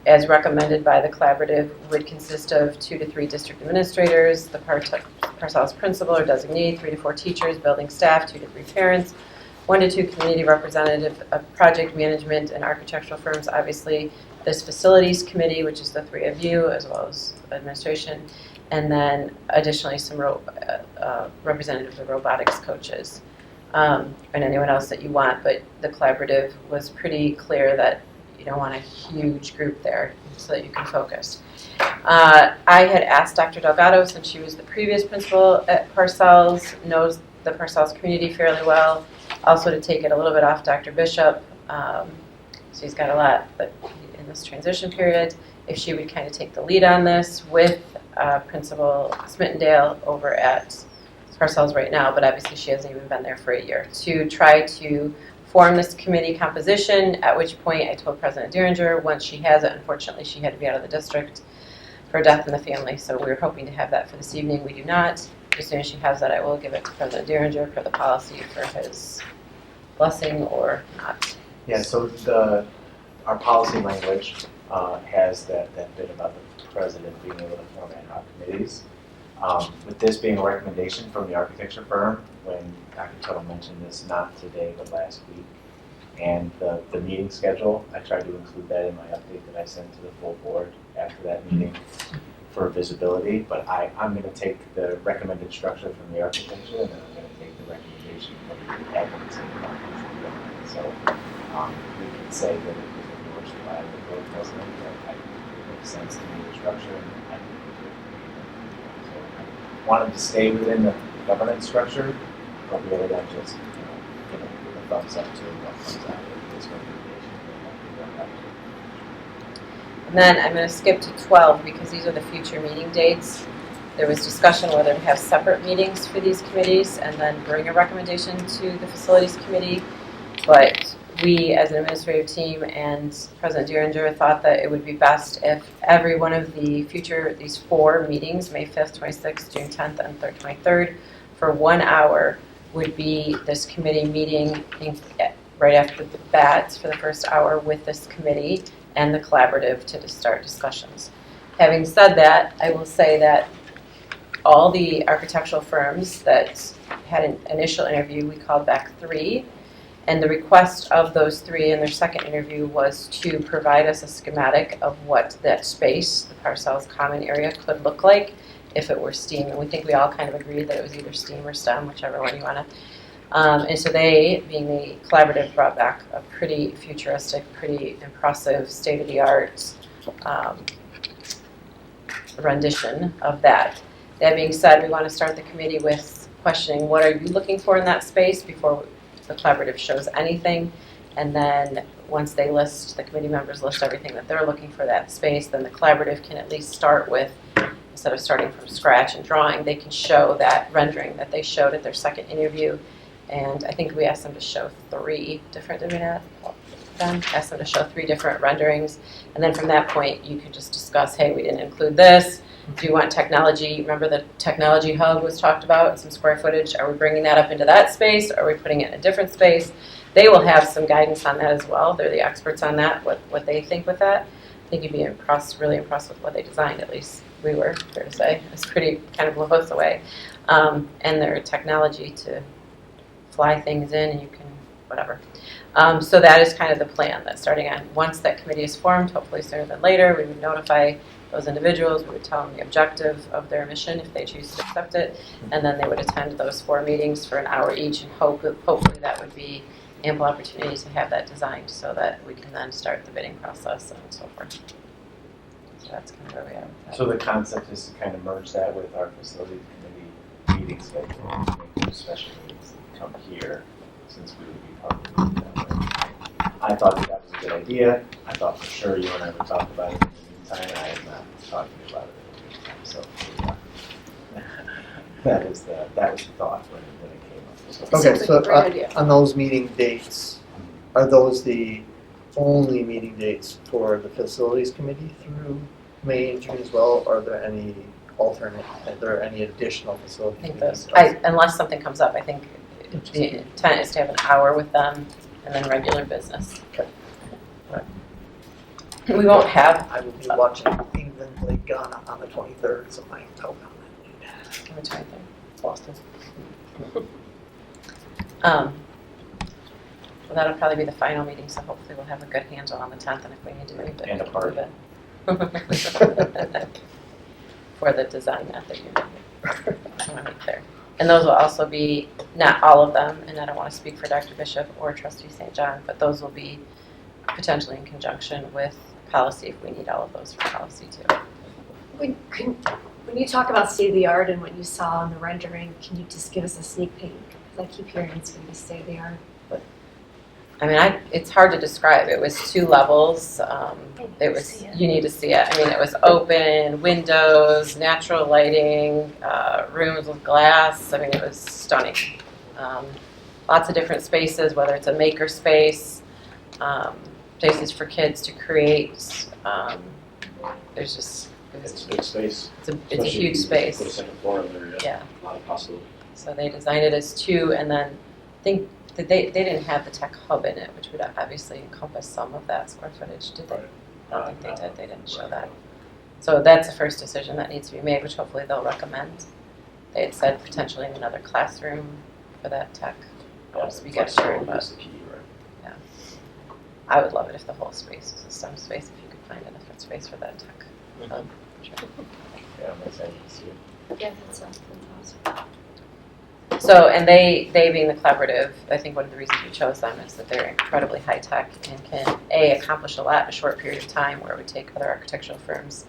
as recommended by the collaborative, would consist of 2 to 3 district administrators, the parcels principal or designee, 3 to 4 teachers, building staff, 2 to 3 parents, 1 to 2 community representatives of project management and architectural firms. Obviously, this facilities committee, which is the 3 of you, as well as administration, and then additionally some representatives of robotics coaches, and anyone else that you want. But the collaborative was pretty clear that you don't want a huge group there so that you can focus. I had asked Dr. Delgado, since she was the previous principal at Parcells, knows the Parcells community fairly well, also to take it a little bit off Dr. Bishop. So he's got a lot, but in this transition period, if she would kind of take the lead on this with Principal Smittendale over at Parcells right now, but obviously she hasn't even been there for a year, to try to form this committee composition, at which point I told President Derringer once she has it, unfortunately she had to be out of the district for death in the family, so we were hoping to have that for this evening. We do not. As soon as she has that, I will give it to President Derringer for the policy for his blessing or not. Yeah, so our policy language has that bit about the president being able to form ad hoc committees. With this being a recommendation from the architecture firm, when Dr. Tuttle mentioned this, not today, but last week, and the meeting schedule, I tried to include that in my update that I sent to the full board after that meeting for visibility, but I'm going to take the recommended structure from the architecture, and then I'm going to take the recommendation from the admin team. So we can say that it was endorsed by the board president, but it makes sense to me, the structure, and I think so I wanted to stay within the governance structure, but really that just, thumbs up to what comes out of this recommendation. And then I'm going to skip to 12 because these are the future meeting dates. There was discussion whether to have separate meetings for these committees and then bring a recommendation to the facilities committee. But we, as an administrative team and President Derringer, thought that it would be best if every one of the these 4 meetings, May 5th, 26th, June 10th, and 23rd, for 1 hour would be this committee meeting right after the bats for the first hour with this committee and the collaborative to start discussions. Having said that, I will say that all the architectural firms that had an initial interview, we called back 3. And the request of those 3 in their second interview was to provide us a schematic of what that space, the Parcells common area, could look like if it were STEAM. And we think we all kind of agreed that it was either STEAM or STEM, whichever one you want to. And so they, being the collaborative, brought back a pretty futuristic, pretty impressive, state-of-the-art rendition of that. That being said, we want to start the committee with questioning what are you looking for in that space before the collaborative shows anything. And then once they list, the committee members list everything that they're looking for that space, then the collaborative can at least start with, instead of starting from scratch and drawing, they can show that rendering that they showed at their second interview. And I think we asked them to show 3 different, did we not? Asked them to show 3 different renderings. And then from that point, you could just discuss, hey, we didn't include this. Do you want technology? Remember the technology hub was talked about, some square footage. Are we bringing that up into that space? Or are we putting it in a different space? They will have some guidance on that as well. They're the experts on that, what they think with that. I think you'd be really impressed with what they designed, at least we were, fair to say. It's pretty, kind of blew us away. And their technology to fly things in and you can, whatever. So that is kind of the plan, that starting on, once that committee is formed, hopefully sooner than later, we would notify those individuals, we would tell them the objective of their mission if they choose to accept it, and then they would attend those 4 meetings for an hour each, and hopefully that would be ample opportunity to have that designed so that we can then start the bidding process and so forth. So that's kind of where we are with that. So the concept is to kind of merge that with our facility committee meeting schedule, to make those special meetings come here, since we would be part of the meeting that way. I thought that was a good idea. I thought for sure you and I would talk about it in the meantime, and I have not talked to you about it in the meantime, so that was the thought when it came up. Okay, Sounds like so a great idea. on those meeting dates, are those the only meeting dates for the facilities committee through May and June as well? Or are there any additional I facility think meetings? those, unless something comes up, I think the intent is to have an hour with them and then regular business. Okay. We won't have I will be watching England play Ghana on the 23rd, so I can help on that. the 23rd. Boston. Well, that'll probably be the final meeting, so hopefully we'll have a good handle on the 10th, and if we need to move it. And a party. For the design method, you know. I want to be clear. And those will also be, not all of them, and I don't want to speak for Dr. Bishop or Trustee St. John, but those will be potentially in conjunction with policy if we need all of those for policy too. When you talk about state-of-the-art and what you saw in the rendering, can you just give us a sneak peek? Because I keep hearing it's going to be state-of-the-art. I mean, it's hard to describe. It was 2 levels. It was, See it. you need to see it. I mean, it was open, windows, natural lighting, rooms with glass. I mean, it was stunning. Lots of different spaces, whether it's a maker space, places for kids to create. There's just, It's a big space. it's a Especially if huge you space. Put a second floor in there, Yeah. a lot of possibilities. So they designed it as 2, and then I think that they didn't have the tech hub in it, which would obviously encompass some of that square footage, did they? I don't think they did. They didn't show that. So that's the first decision that needs to be made, which hopefully they'll recommend. They had said potentially another classroom for that tech. Once we get sure, but Flexibility is the key, right? I would love it if the whole space was a STEM space, if you could find a different space for that tech. Sure. Yeah, I'm excited to see it. Yeah, that sounds fantastic. So, and they being the collaborative, I think one of the reasons we chose them is that they're incredibly high tech and can accomplish a lot in a short period of time, where it would take other architectural firms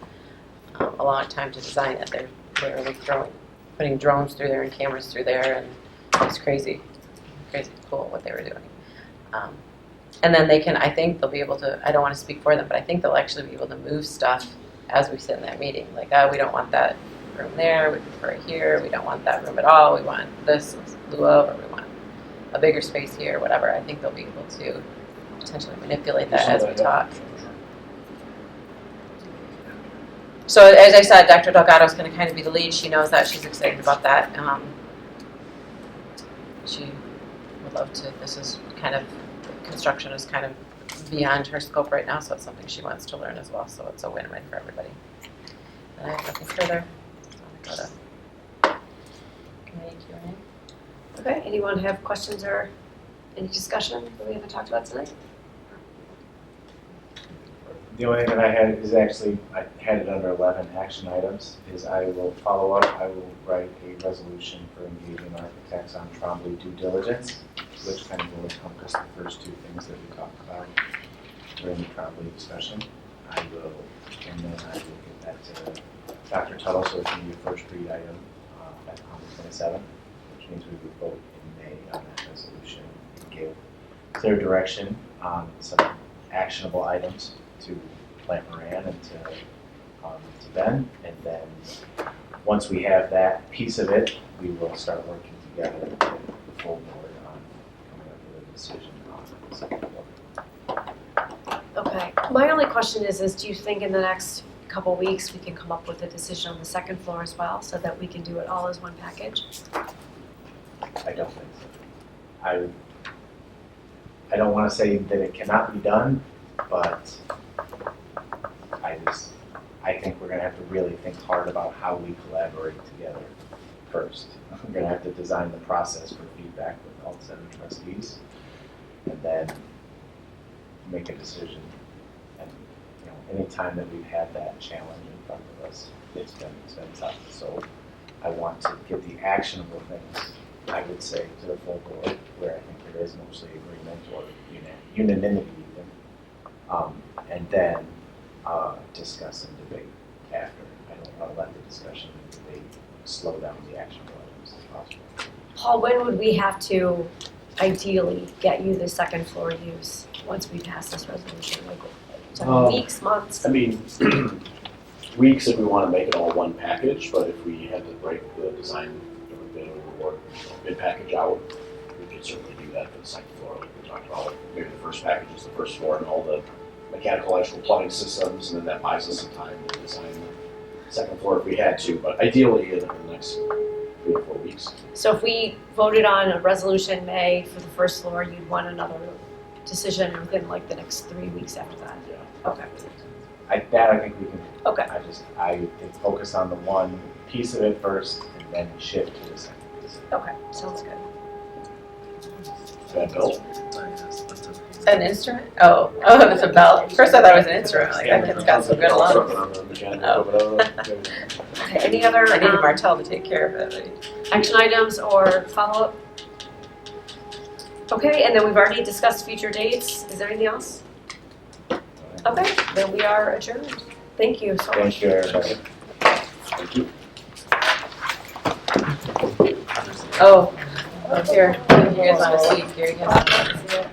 a long time to design it. They're literally putting drones through there and cameras through there, and it's crazy cool what they were doing. And then they can, I think they'll be able to, I don't want to speak for them, but I think they'll actually be able to move stuff as we sit in that meeting. Like, oh, we don't want that room there, we prefer it here, we don't want that room at all, we want this in lieu of, or we want a bigger space here, whatever. I think they'll be able to potentially manipulate that as we talk. So as I said, Dr. Delgado's going to kind of be the lead. She knows that. She's excited about that. She would love to. This is kind of, construction is kind of beyond her scope right now, so it's something she wants to learn as well. So it's a win-win for everybody. And I have nothing further. So I'm going to go to committee Q&A. Okay, anyone have questions or any discussion that we haven't talked about tonight? The only thing that I had is actually, I had it under 11 action items, is I will follow up, I will write a resolution for engaging architects on Trombley due diligence, which kind of will encompass the first two things that we talked about during the Trombley discussion. I will, and then I will get that to Dr. Tuttle, so it can be a first read item on the 27th, which means we would vote in May on that resolution and give clear direction on some actionable items to Plant Moran and to Ben, and then once we have that piece of it, we will start working together with the full board on coming up with a decision on the second floor. Okay, my only question is do you think in the next couple weeks we can come up with a decision on the second floor as well, so that we can do it all as one package? I don't think so. I don't want to say that it cannot be done, but I think we're going to have to really think hard about how we collaborate together first. We're going to have to design the process for feedback with all 7 trustees, and then make a decision. And any time that we've had that challenge in front of us, it's been tough. So I want to get the actionable things, I would say, to the full board, where I think there is mostly agreement or unanimity even, and then discuss and debate after. I don't want to let the discussion and debate slow down the actionable items as possible. Paul, when would we have to ideally get you the second floor use once we pass this resolution? Like weeks, months? I mean, weeks if we want to make it all one package, but if we had to break the design or bid package out, we could certainly do that for the second floor, like we talked about. Maybe the first package is the first floor and all the mechanical, electrical, plumbing systems, and then that buys us some time to design the second floor if we had to, but ideally in the next 3 or 4 weeks. So if we voted on a resolution in May for the first floor, you'd want another decision within like the next 3 weeks after that? Yeah. Okay. I think we can. Okay. I think focus on the one piece of it first, and then shift to the second piece. Okay, sounds good. That bill? Is that an instrument? Oh, it's a belt. First I thought it was an instrument. Like, that kid's got some good lungs. Okay, any other I need a Martell to take care of it. action items or follow-up? Okay, and then we've already discussed future dates. Is there anything else? Okay, then we are adjourned. Thank you so much. Thank you, everybody. Thank you. Oh, here. You guys want to see? Here you go.